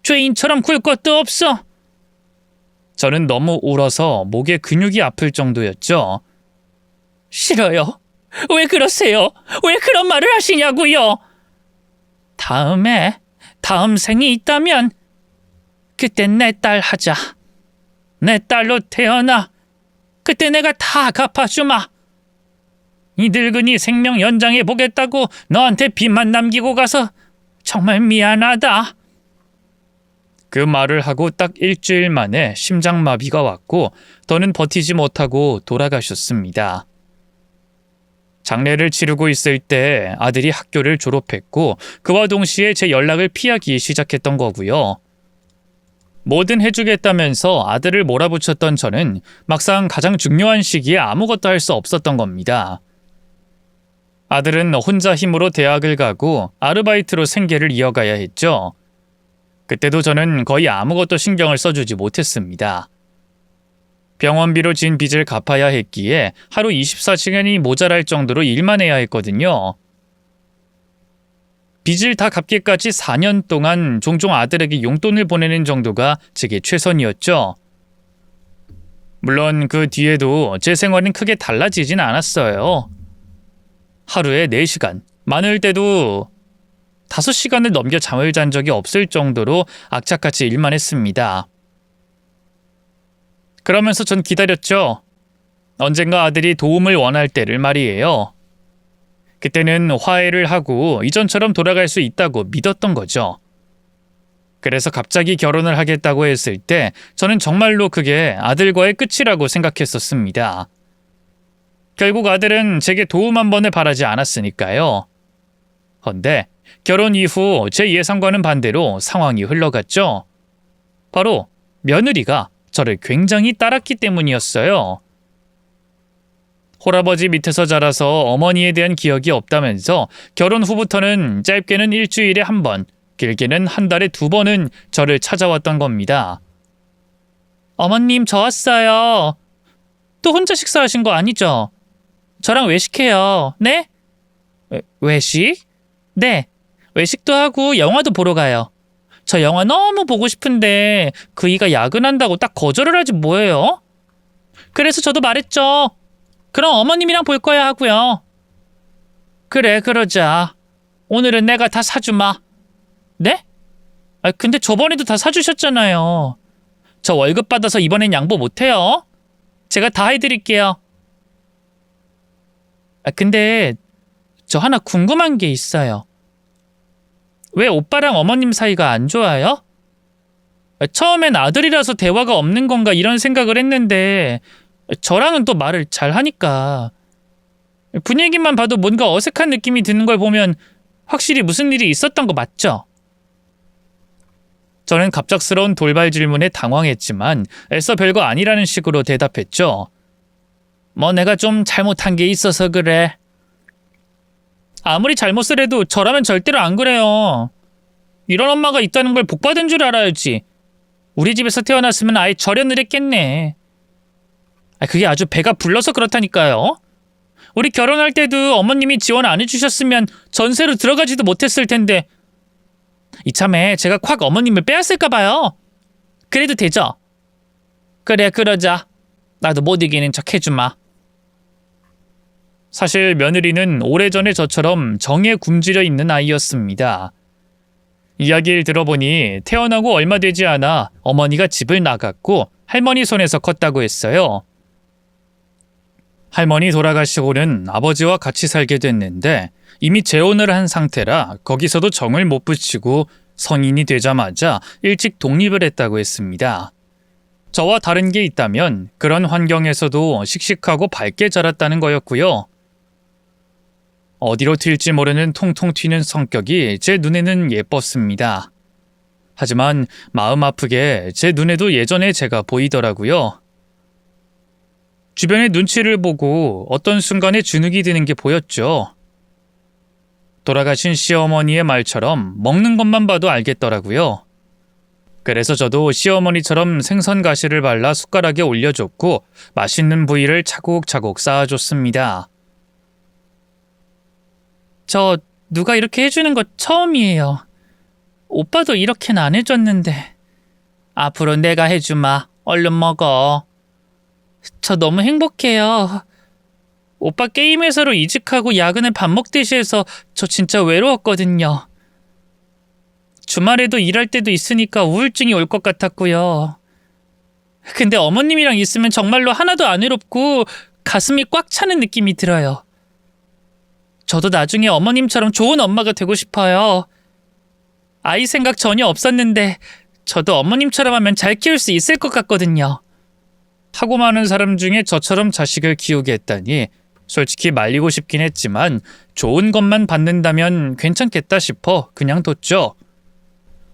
죄인처럼 굴 것도 없어. 저는 너무 울어서 목에 근육이 아플 정도였죠. 싫어요. 왜 그러세요? 왜 그런 말을 하시냐고요? 다음 생이 있다면 그땐 내 딸 하자. 내 딸로 태어나. 그때 내가 다 갚아주마. 이 늙은이 생명 연장해 보겠다고 너한테 빚만 남기고 가서 정말 미안하다. 그 말을 하고 딱 일주일 만에 심장마비가 왔고 더는 버티지 못하고 돌아가셨습니다. 장례를 치르고 있을 때 아들이 학교를 졸업했고 그와 동시에 제 연락을 피하기 시작했던 거고요. 뭐든 해주겠다면서 아들을 몰아붙였던 저는 막상 가장 중요한 시기에 아무것도 할 수 없었던 겁니다. 아들은 혼자 힘으로 대학을 가고 아르바이트로 생계를 이어가야 했죠. 그때도 저는 거의 아무것도 신경을 써주지 못했습니다. 병원비로 진 빚을 갚아야 했기에 하루 24시간이 모자랄 정도로 일만 해야 했거든요. 빚을 다 갚기까지 4년 동안 종종 아들에게 용돈을 보내는 정도가 제게 최선이었죠. 물론 그 뒤에도 제 생활은 크게 달라지진 않았어요. 하루에 4시간, 많을 때도 5시간을 넘겨 잠을 잔 적이 없을 정도로 악착같이 일만 했습니다. 그러면서 전 기다렸죠. 언젠가 아들이 도움을 원할 때를 말이에요. 그때는 화해를 하고 이전처럼 돌아갈 수 있다고 믿었던 거죠. 그래서 갑자기 결혼을 하겠다고 했을 때 저는 정말로 그게 아들과의 끝이라고 생각했었습니다. 결국 아들은 제게 도움 한 번을 바라지 않았으니까요. 헌데 결혼 이후 제 예상과는 반대로 상황이 흘러갔죠. 바로 며느리가 저를 굉장히 따랐기 때문이었어요. 홀아버지 밑에서 자라서 어머니에 대한 기억이 없다면서 결혼 후부터는 짧게는 일주일에 1번, 길게는 한 달에 2번은 저를 찾아왔던 겁니다. 어머님, 저 왔어요. 또 혼자 식사하신 거 아니죠? 저랑 외식해요. 네? 외식? 네. 외식도 하고 영화도 보러 가요. 저 영화 너무 보고 싶은데 그 이가 야근한다고 딱 거절을 하지 뭐예요? 그래서 저도 말했죠. 그럼 어머님이랑 볼 거야 하고요. 그래, 그러자. 오늘은 내가 다 사주마. 네? 근데 저번에도 다 사주셨잖아요. 저 월급 받아서 이번엔 양보 못해요. 제가 다 해드릴게요. 근데 저 하나 궁금한 게 있어요. 왜 오빠랑 어머님 사이가 안 좋아요? 처음엔 아들이라서 대화가 없는 건가 이런 생각을 했는데 저랑은 또 말을 잘 하니까 분위기만 봐도 뭔가 어색한 느낌이 드는 걸 보면 확실히 무슨 일이 있었던 거 맞죠? 저는 갑작스러운 돌발 질문에 당황했지만 애써 별거 아니라는 식으로 대답했죠. 뭐 내가 좀 잘못한 게 있어서 그래. 아무리 잘못을 해도 저라면 절대로 안 그래요. 이런 엄마가 있다는 걸 복받은 줄 알아야지. 우리 집에서 태어났으면 아예 절연을 했겠네. 그게 아주 배가 불러서 그렇다니까요. 우리 결혼할 때도 어머님이 지원 안 해주셨으면 전세로 들어가지도 못했을 텐데 이참에 제가 콱 어머님을 빼앗을까 봐요. 그래도 되죠? 그래, 그러자. 나도 못 이기는 척 해주마. 사실 며느리는 오래전에 저처럼 정에 굶주려 있는 아이였습니다. 이야기를 들어보니 태어나고 얼마 되지 않아 어머니가 집을 나갔고 할머니 손에서 컸다고 했어요. 할머니 돌아가시고는 아버지와 같이 살게 됐는데 이미 재혼을 한 상태라 거기서도 정을 못 붙이고 성인이 되자마자 일찍 독립을 했다고 했습니다. 저와 다른 게 있다면 그런 환경에서도 씩씩하고 밝게 자랐다는 거였고요. 어디로 튈지 모르는 통통 튀는 성격이 제 눈에는 예뻤습니다. 하지만 마음 아프게 제 눈에도 예전의 제가 보이더라고요. 주변의 눈치를 보고 어떤 순간에 주눅이 드는 게 보였죠. 돌아가신 시어머니의 말처럼 먹는 것만 봐도 알겠더라고요. 그래서 저도 시어머니처럼 생선 가시를 발라 숟가락에 올려줬고 맛있는 부위를 차곡차곡 쌓아줬습니다. 저 누가 이렇게 해주는 거 처음이에요. 오빠도 이렇게는 안 해줬는데. 앞으로 내가 해주마. 얼른 먹어. 저 너무 행복해요. 오빠 게임 회사로 이직하고 야근에 밥 먹듯이 해서 저 진짜 외로웠거든요. 주말에도 일할 때도 있으니까 우울증이 올 것 같았고요. 근데 어머님이랑 있으면 정말로 하나도 안 외롭고 가슴이 꽉 차는 느낌이 들어요. 저도 나중에 어머님처럼 좋은 엄마가 되고 싶어요. 아이 생각 전혀 없었는데 저도 어머님처럼 하면 잘 키울 수 있을 것 같거든요. 하고 많은 사람 중에 저처럼 자식을 키우게 했다니 솔직히 말리고 싶긴 했지만 좋은 것만 받는다면 괜찮겠다 싶어 그냥 뒀죠.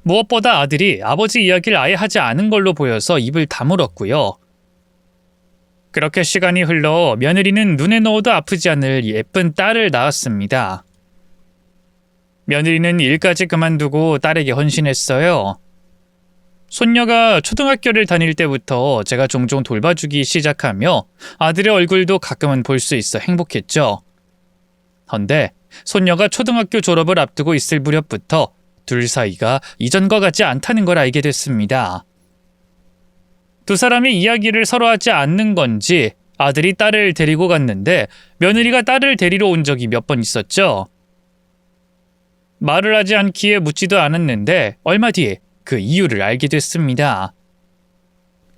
무엇보다 아들이 아버지 이야기를 아예 하지 않은 걸로 보여서 입을 다물었고요. 그렇게 시간이 흘러 며느리는 눈에 넣어도 아프지 않을 예쁜 딸을 낳았습니다. 며느리는 일까지 그만두고 딸에게 헌신했어요. 손녀가 초등학교를 다닐 때부터 제가 종종 돌봐주기 시작하며 아들의 얼굴도 가끔은 볼 수 있어 행복했죠. 헌데 손녀가 초등학교 졸업을 앞두고 있을 무렵부터 둘 사이가 이전과 같지 않다는 걸 알게 됐습니다. 두 사람이 이야기를 서로 하지 않는 건지 아들이 딸을 데리고 갔는데 며느리가 딸을 데리러 온 적이 몇 번 있었죠. 말을 하지 않기에 묻지도 않았는데 얼마 뒤에 그 이유를 알게 됐습니다.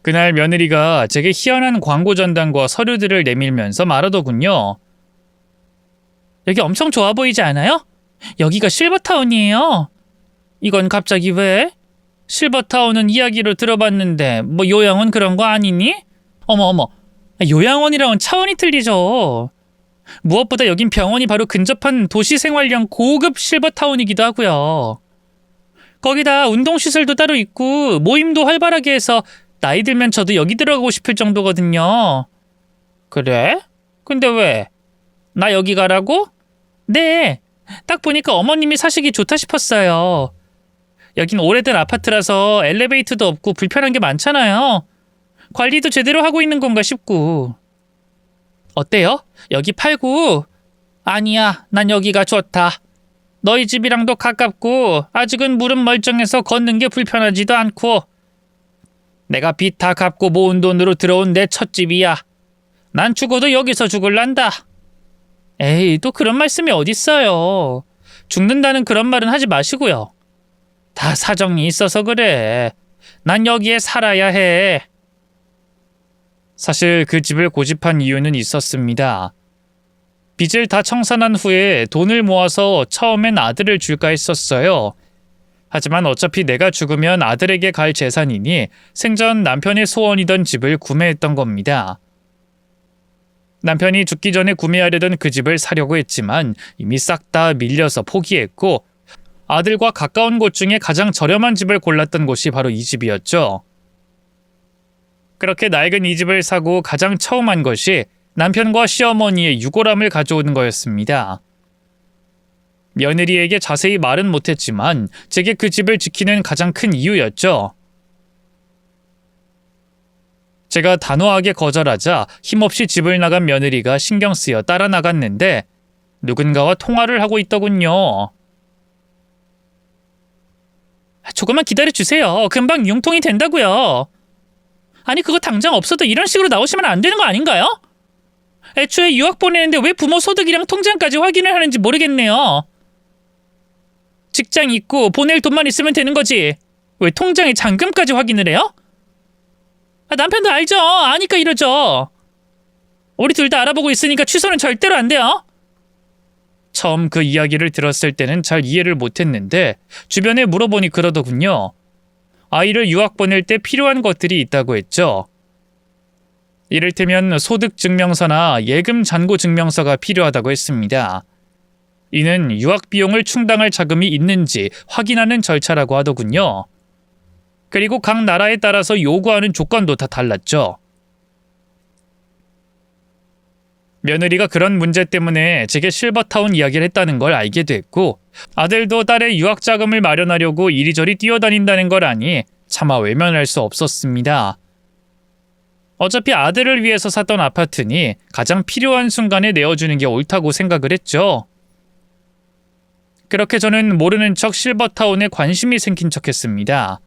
그날 며느리가 제게 희한한 광고 전단과 서류들을 내밀면서 말하더군요. 여기 엄청 좋아 보이지 않아요? 여기가 실버타운이에요. 이건 갑자기 왜? 실버타운은 이야기로 들어봤는데 뭐 요양원 그런 거 아니니? 어머, 요양원이랑은 차원이 틀리죠. 무엇보다 여긴 병원이 바로 근접한 도시생활형 고급 실버타운이기도 하고요. 거기다 운동시설도 따로 있고 모임도 활발하게 해서 나이 들면 저도 여기 들어가고 싶을 정도거든요. 그래? 근데 왜? 나 여기 가라고? 네, 딱 보니까 어머님이 사시기 좋다 싶었어요. 여긴 오래된 아파트라서 엘리베이터도 없고 불편한 게 많잖아요. 관리도 제대로 하고 있는 건가 싶고. 어때요? 여기 팔고? 아니야, 난 여기가 좋다. 너희 집이랑도 가깝고 아직은 무릎 멀쩡해서 걷는 게 불편하지도 않고 내가 빚 다 갚고 모은 돈으로 들어온 내 첫 집이야. 난 죽어도 여기서 죽을란다. 에이, 또 그런 말씀이 어딨어요. 죽는다는 그런 말은 하지 마시고요. 다 사정이 있어서 그래. 난 여기에 살아야 해. 사실 그 집을 고집한 이유는 있었습니다. 빚을 다 청산한 후에 돈을 모아서 처음엔 아들을 줄까 했었어요. 하지만 어차피 내가 죽으면 아들에게 갈 재산이니 생전 남편의 소원이던 집을 구매했던 겁니다. 남편이 죽기 전에 구매하려던 그 집을 사려고 했지만 이미 싹 다 밀려서 포기했고 아들과 가까운 곳 중에 가장 저렴한 집을 골랐던 곳이 바로 이 집이었죠. 그렇게 낡은 이 집을 사고 가장 처음 한 것이 남편과 시어머니의 유골함을 가져오는 거였습니다. 며느리에게 자세히 말은 못했지만 제게 그 집을 지키는 가장 큰 이유였죠. 제가 단호하게 거절하자 힘없이 집을 나간 며느리가 신경 쓰여 따라 나갔는데 누군가와 통화를 하고 있더군요. 조금만 기다려주세요. 금방 융통이 된다고요. 아니 그거 당장 없어도 이런 식으로 나오시면 안 되는 거 아닌가요? 애초에 유학 보내는데 왜 부모 소득이랑 통장까지 확인을 하는지 모르겠네요. 직장 있고 보낼 돈만 있으면 되는 거지. 왜 통장에 잔금까지 확인을 해요? 남편도 알죠. 아니까 이러죠. 우리 둘 다 알아보고 있으니까 취소는 절대로 안 돼요. 처음 그 이야기를 들었을 때는 잘 이해를 못했는데 주변에 물어보니 그러더군요. 아이를 유학 보낼 때 필요한 것들이 있다고 했죠. 이를테면 소득증명서나 예금 잔고 증명서가 필요하다고 했습니다. 이는 유학 비용을 충당할 자금이 있는지 확인하는 절차라고 하더군요. 그리고 각 나라에 따라서 요구하는 조건도 다 달랐죠. 며느리가 그런 문제 때문에 제게 실버타운 이야기를 했다는 걸 알게 됐고 아들도 딸의 유학 자금을 마련하려고 이리저리 뛰어다닌다는 걸 아니 차마 외면할 수 없었습니다. 어차피 아들을 위해서 샀던 아파트니 가장 필요한 순간에 내어주는 게 옳다고 생각을 했죠. 그렇게 저는 모르는 척 실버타운에 관심이 생긴 척했습니다.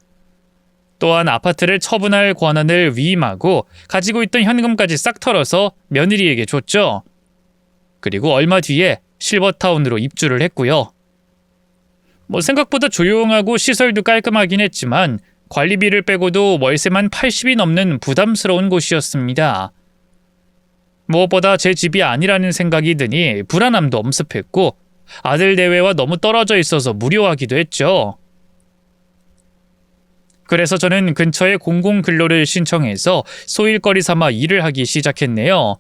또한 아파트를 처분할 권한을 위임하고 가지고 있던 현금까지 싹 털어서 며느리에게 줬죠. 그리고 얼마 뒤에 실버타운으로 입주를 했고요. 생각보다 조용하고 시설도 깔끔하긴 했지만 관리비를 빼고도 월세만 80이 넘는 부담스러운 곳이었습니다. 무엇보다 제 집이 아니라는 생각이 드니 불안함도 엄습했고 아들 내외와 너무 떨어져 있어서 무료하기도 했죠. 그래서 저는 근처에 공공근로를 신청해서 소일거리 삼아 일을 하기 시작했네요.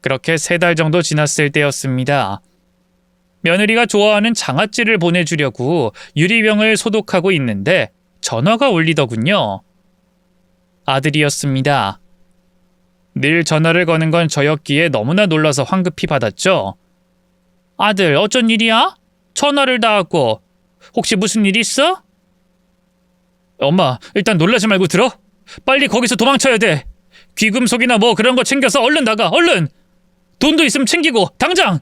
그렇게 3달 정도 지났을 때였습니다. 며느리가 좋아하는 장아찌를 보내주려고 유리병을 소독하고 있는데 전화가 울리더군요. 아들이었습니다. 늘 전화를 거는 건 저였기에 너무나 놀라서 황급히 받았죠. 아들, 어쩐 일이야? 전화를 다 왔고. 혹시 무슨 일 있어? 엄마, 일단 놀라지 말고 들어. 빨리 거기서 도망쳐야 돼. 귀금속이나 뭐 그런 거 챙겨서 얼른 나가, 얼른! 돈도 있으면 챙기고, 당장!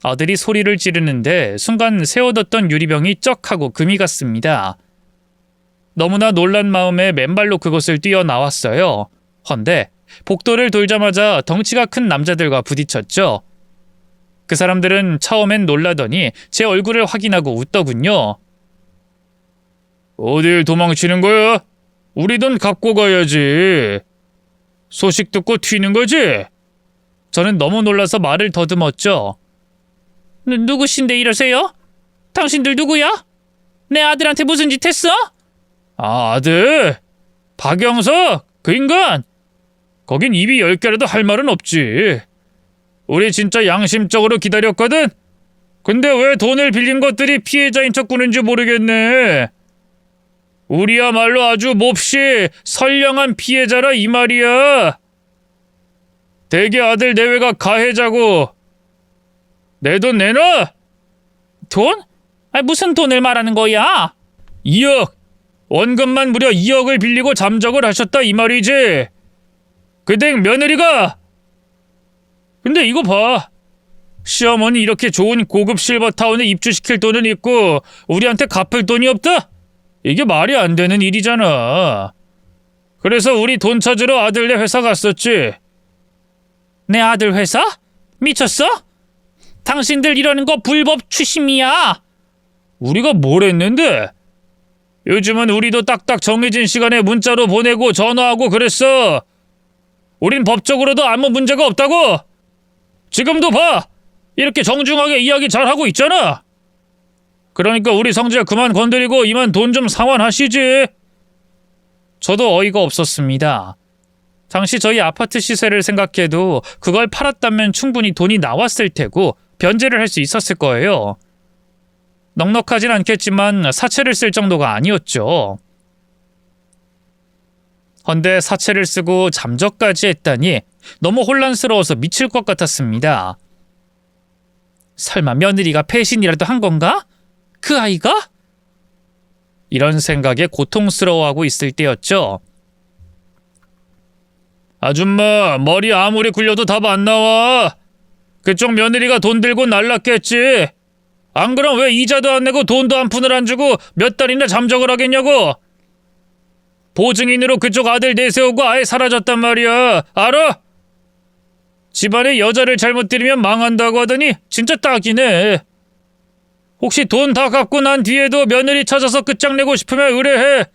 아들이 소리를 지르는데 순간 세워뒀던 유리병이 쩍 하고 금이 갔습니다. 너무나 놀란 마음에 맨발로 그곳을 뛰어나왔어요. 헌데 복도를 돌자마자 덩치가 큰 남자들과 부딪혔죠. 그 사람들은 처음엔 놀라더니 제 얼굴을 확인하고 웃더군요. 어딜 도망치는 거야? 우리 돈 갖고 가야지. 소식 듣고 튀는 거지? 저는 너무 놀라서 말을 더듬었죠. 누구신데 이러세요? 당신들 누구야? 내 아들한테 무슨 짓 했어? 아, 아들? 박영석? 그 인간? 거긴 입이 10개라도 할 말은 없지. 우리 진짜 양심적으로 기다렸거든? 근데 왜 돈을 빌린 것들이 피해자인 척 구는지 모르겠네. 우리야말로 아주 몹시 선량한 피해자라 이 말이야. 대개 아들 내외가 가해자고. 내 돈 내놔! 돈? 무슨 돈을 말하는 거야? 2억! 원금만 무려 2억을 빌리고 잠적을 하셨다 이 말이지. 그댁 며느리가. 근데 이거 봐. 시어머니 이렇게 좋은 고급 실버타운에 입주시킬 돈은 있고 우리한테 갚을 돈이 없다? 이게 말이 안 되는 일이잖아. 그래서 우리 돈 찾으러 아들네 회사 갔었지. 내 아들 회사? 미쳤어? 당신들 이러는 거 불법 추심이야. 우리가 뭘 했는데? 요즘은 우리도 딱딱 정해진 시간에 문자로 보내고 전화하고 그랬어. 우린 법적으로도 아무 문제가 없다고. 지금도 봐. 이렇게 정중하게 이야기 잘하고 있잖아. 그러니까 우리 성재 그만 건드리고 이만 돈 좀 상환하시지. 저도 어이가 없었습니다. 당시 저희 아파트 시세를 생각해도 그걸 팔았다면 충분히 돈이 나왔을 테고 변제를 할 수 있었을 거예요. 넉넉하진 않겠지만 사채를 쓸 정도가 아니었죠. 헌데 사채를 쓰고 잠적까지 했다니 너무 혼란스러워서 미칠 것 같았습니다. 설마 며느리가 배신이라도 한 건가? 그 아이가? 이런 생각에 고통스러워하고 있을 때였죠. 아줌마, 머리 아무리 굴려도 답 안 나와. 그쪽 며느리가 돈 들고 날랐겠지. 안 그럼 왜 이자도 안 내고 돈도 한 푼을 안 주고 몇 달이나 잠적을 하겠냐고. 보증인으로 그쪽 아들 내세우고 아예 사라졌단 말이야. 알아? 집안에 여자를 잘못 들이면 망한다고 하더니 진짜 딱이네. 혹시 돈 다 갚고 난 뒤에도 며느리 찾아서 끝장내고 싶으면 의뢰해.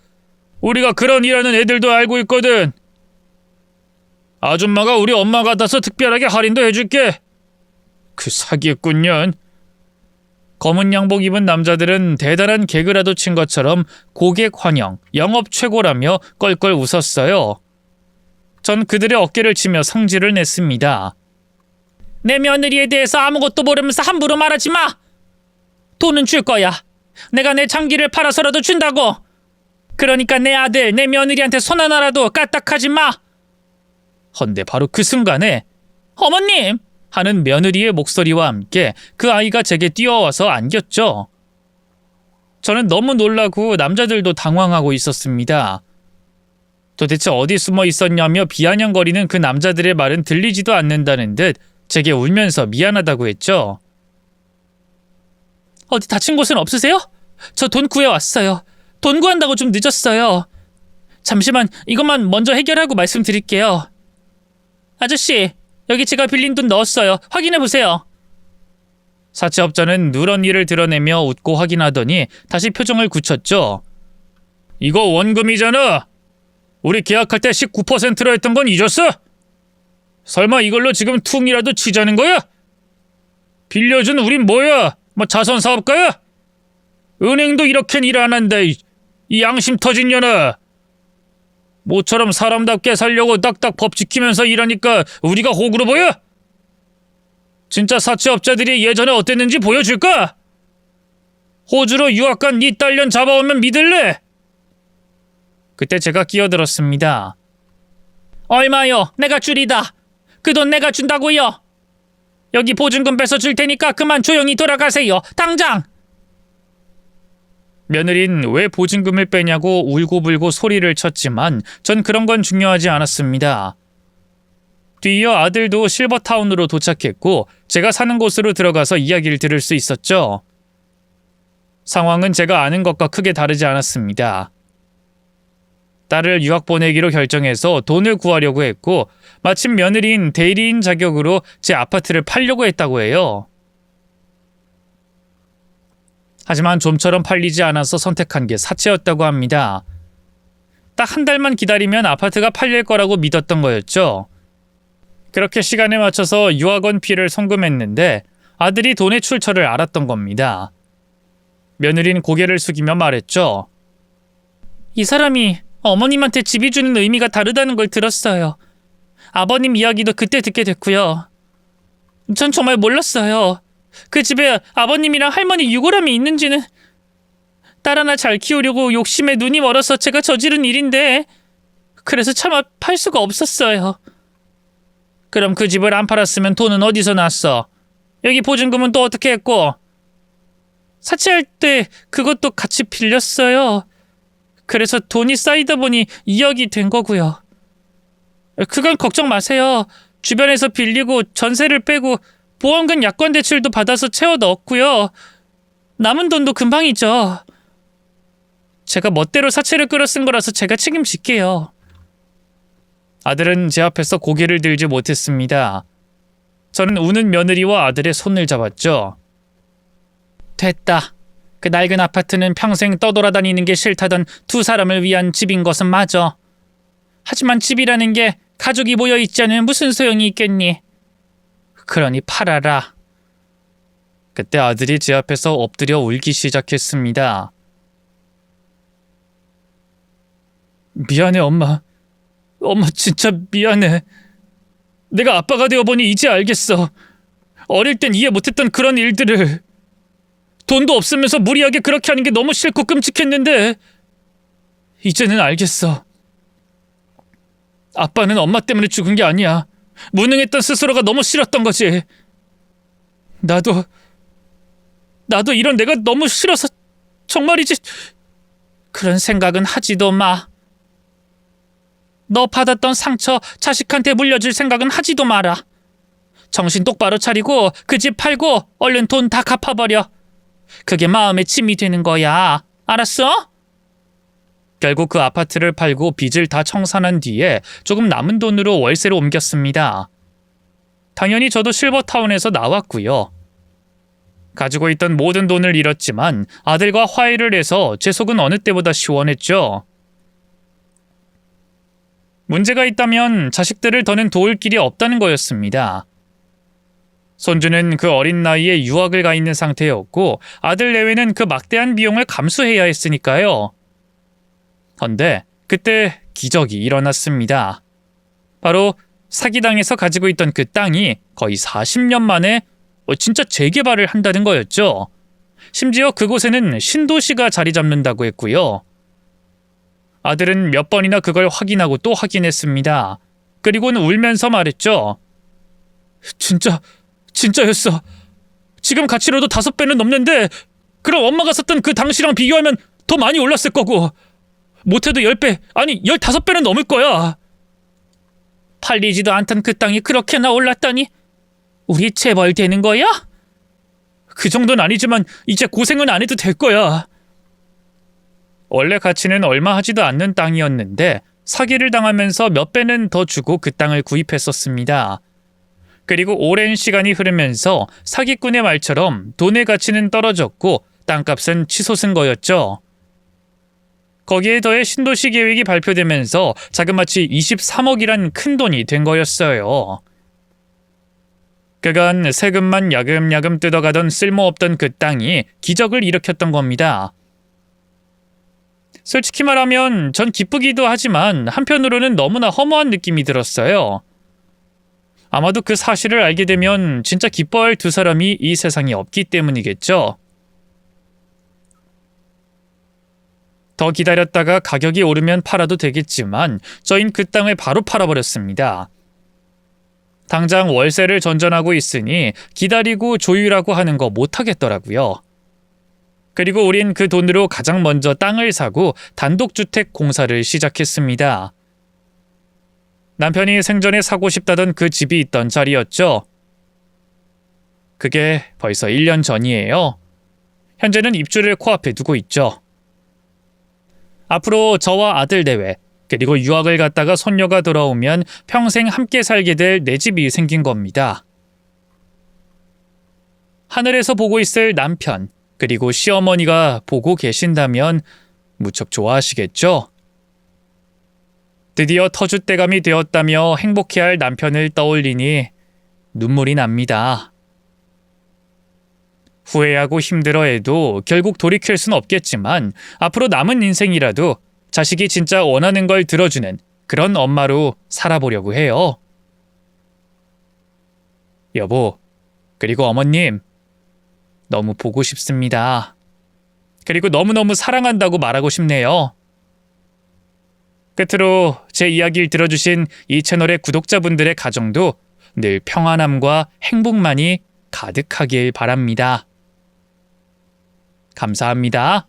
우리가 그런 일하는 애들도 알고 있거든. 아줌마가 우리 엄마 같아서 특별하게 할인도 해줄게. 그 사기꾼년. 검은 양복 입은 남자들은 대단한 개그라도 친 것처럼 고객 환영, 영업 최고라며 껄껄 웃었어요. 전 그들의 어깨를 치며 성질을 냈습니다. 내 며느리에 대해서 아무것도 모르면서 함부로 말하지 마. 돈은 줄 거야. 내가 내 장기를 팔아서라도 준다고. 그러니까 내 아들, 내 며느리한테 손 하나라도 까딱하지 마. 헌데 바로 그 순간에 어머님! 하는 며느리의 목소리와 함께 그 아이가 제게 뛰어와서 안겼죠. 저는 너무 놀라고 남자들도 당황하고 있었습니다. 도대체 어디 숨어 있었냐며 비아냥거리는 그 남자들의 말은 들리지도 않는다는 듯 제게 울면서 미안하다고 했죠. 어디 다친 곳은 없으세요? 저 돈 구해왔어요. 돈 구한다고 좀 늦었어요. 잠시만 이것만 먼저 해결하고 말씀드릴게요. 아저씨, 여기 제가 빌린 돈 넣었어요. 확인해보세요. 사채업자는 누런 이를 드러내며 웃고 확인하더니 다시 표정을 굳혔죠. 이거 원금이잖아. 우리 계약할 때 19%로 했던 건 잊었어? 설마 이걸로 지금 퉁이라도 치자는 거야? 빌려준 우린 뭐야? 뭐 자선사업가야? 은행도 이렇게는 일 안 한다. 이 양심 터진 년아. 모처럼 사람답게 살려고 딱딱 법 지키면서 일하니까 우리가 호구로 보여? 진짜 사채업자들이 예전에 어땠는지 보여줄까? 호주로 유학 간 네 딸년 잡아오면 믿을래? 그때 제가 끼어들었습니다. 얼마요? 내가 줄이다. 그 돈 내가 준다고요. 여기 보증금 뺏어줄 테니까 그만 조용히 돌아가세요. 당장! 며느린 왜 보증금을 빼냐고 울고불고 소리를 쳤지만 전 그런 건 중요하지 않았습니다. 뒤이어 아들도 실버타운으로 도착했고 제가 사는 곳으로 들어가서 이야기를 들을 수 있었죠. 상황은 제가 아는 것과 크게 다르지 않았습니다. 딸을 유학 보내기로 결정해서 돈을 구하려고 했고 마침 며느리인 대리인 자격으로 제 아파트를 팔려고 했다고 해요. 하지만 좀처럼 팔리지 않아서 선택한 게 사채였다고 합니다. 딱 한 달만 기다리면 아파트가 팔릴 거라고 믿었던 거였죠. 그렇게 시간에 맞춰서 유학원비를 송금했는데 아들이 돈의 출처를 알았던 겁니다. 며느리는 고개를 숙이며 말했죠. 이 사람이 어머님한테 집이 주는 의미가 다르다는 걸 들었어요. 아버님 이야기도 그때 듣게 됐고요. 전 정말 몰랐어요. 그 집에 아버님이랑 할머니 유골함이 있는지는. 딸 하나 잘 키우려고 욕심에 눈이 멀어서 제가 저지른 일인데 그래서 차마 팔 수가 없었어요. 그럼 그 집을 안 팔았으면 돈은 어디서 났어? 여기 보증금은 또 어떻게 했고? 사채할 때 그것도 같이 빌렸어요. 그래서 돈이 쌓이다 보니 2억이 된 거고요. 그건 걱정 마세요. 주변에서 빌리고 전세를 빼고 보험금 약관 대출도 받아서 채워 넣었고요. 남은 돈도 금방이죠. 제가 멋대로 사채를 끌어 쓴 거라서 제가 책임질게요. 아들은 제 앞에서 고개를 들지 못했습니다. 저는 우는 며느리와 아들의 손을 잡았죠. 됐다. 그 낡은 아파트는 평생 떠돌아다니는 게 싫다던 두 사람을 위한 집인 것은 맞아. 하지만 집이라는 게 가족이 모여있지 않으면 무슨 소용이 있겠니? 그러니 팔아라. 그때 아들이 제 앞에서 엎드려 울기 시작했습니다. 미안해, 엄마. 엄마 진짜 미안해. 내가 아빠가 되어보니 이제 알겠어. 어릴 땐 이해 못했던 그런 일들을. 돈도 없으면서 무리하게 그렇게 하는 게 너무 싫고 끔찍했는데 이제는 알겠어. 아빠는 엄마 때문에 죽은 게 아니야. 무능했던 스스로가 너무 싫었던 거지. 나도 이런 내가 너무 싫어서 정말이지. 그런 생각은 하지도 마. 너 받았던 상처 자식한테 물려줄 생각은 하지도 마라. 정신 똑바로 차리고 그 집 팔고 얼른 돈 다 갚아버려. 그게 마음의 짐이 되는 거야. 알았어? 결국 그 아파트를 팔고 빚을 다 청산한 뒤에 조금 남은 돈으로 월세로 옮겼습니다. 당연히 저도 실버타운에서 나왔고요. 가지고 있던 모든 돈을 잃었지만 아들과 화해를 해서 제 속은 어느 때보다 시원했죠. 문제가 있다면 자식들을 더는 도울 길이 없다는 거였습니다. 손주는 그 어린 나이에 유학을 가 있는 상태였고 아들 내외는 그 막대한 비용을 감수해야 했으니까요. 헌데 그때 기적이 일어났습니다. 바로 사기당해서 가지고 있던 그 땅이 거의 40년 만에 진짜 재개발을 한다는 거였죠. 심지어 그곳에는 신도시가 자리 잡는다고 했고요. 아들은 몇 번이나 그걸 확인하고 또 확인했습니다. 그리고는 울면서 말했죠. 진짜였어. 지금 가치로도 5배는 넘는데 그럼 엄마가 샀던 그 당시랑 비교하면 더 많이 올랐을 거고 못해도 10배, 아니 15배는 넘을 거야. 팔리지도 않던 그 땅이 그렇게나 올랐다니 우리 재벌 되는 거야? 그 정도는 아니지만 이제 고생은 안 해도 될 거야. 원래 가치는 얼마 하지도 않는 땅이었는데 사기를 당하면서 몇 배는 더 주고 그 땅을 구입했었습니다. 그리고 오랜 시간이 흐르면서 사기꾼의 말처럼 돈의 가치는 떨어졌고 땅값은 치솟은 거였죠. 거기에 더해 신도시 계획이 발표되면서 자그마치 23억이란 큰 돈이 된 거였어요. 그간 세금만 야금야금 뜯어가던 쓸모없던 그 땅이 기적을 일으켰던 겁니다. 솔직히 말하면 전 기쁘기도 하지만 한편으로는 너무나 허무한 느낌이 들었어요. 아마도 그 사실을 알게 되면 진짜 기뻐할 두 사람이 이 세상에 없기 때문이겠죠. 더 기다렸다가 가격이 오르면 팔아도 되겠지만 저흰 그 땅을 바로 팔아버렸습니다. 당장 월세를 전전하고 있으니 기다리고 조율하고 하는 거 못하겠더라고요. 그리고 우린 그 돈으로 가장 먼저 땅을 사고 단독주택 공사를 시작했습니다. 남편이 생전에 사고 싶다던 그 집이 있던 자리였죠. 그게 벌써 1년 전이에요. 현재는 입주를 코앞에 두고 있죠. 앞으로 저와 아들 내외, 그리고 유학을 갔다가 손녀가 돌아오면 평생 함께 살게 될 내 집이 생긴 겁니다. 하늘에서 보고 있을 남편, 그리고 시어머니가 보고 계신다면 무척 좋아하시겠죠? 드디어 터줏대감이 되었다며 행복해할 남편을 떠올리니 눈물이 납니다. 후회하고 힘들어해도 결국 돌이킬 순 없겠지만 앞으로 남은 인생이라도 자식이 진짜 원하는 걸 들어주는 그런 엄마로 살아보려고 해요. 여보, 그리고 어머님, 너무 보고 싶습니다. 그리고 너무너무 사랑한다고 말하고 싶네요. 끝으로 제 이야기를 들어주신 이 채널의 구독자분들의 가정도 늘 평안함과 행복만이 가득하길 바랍니다. 감사합니다.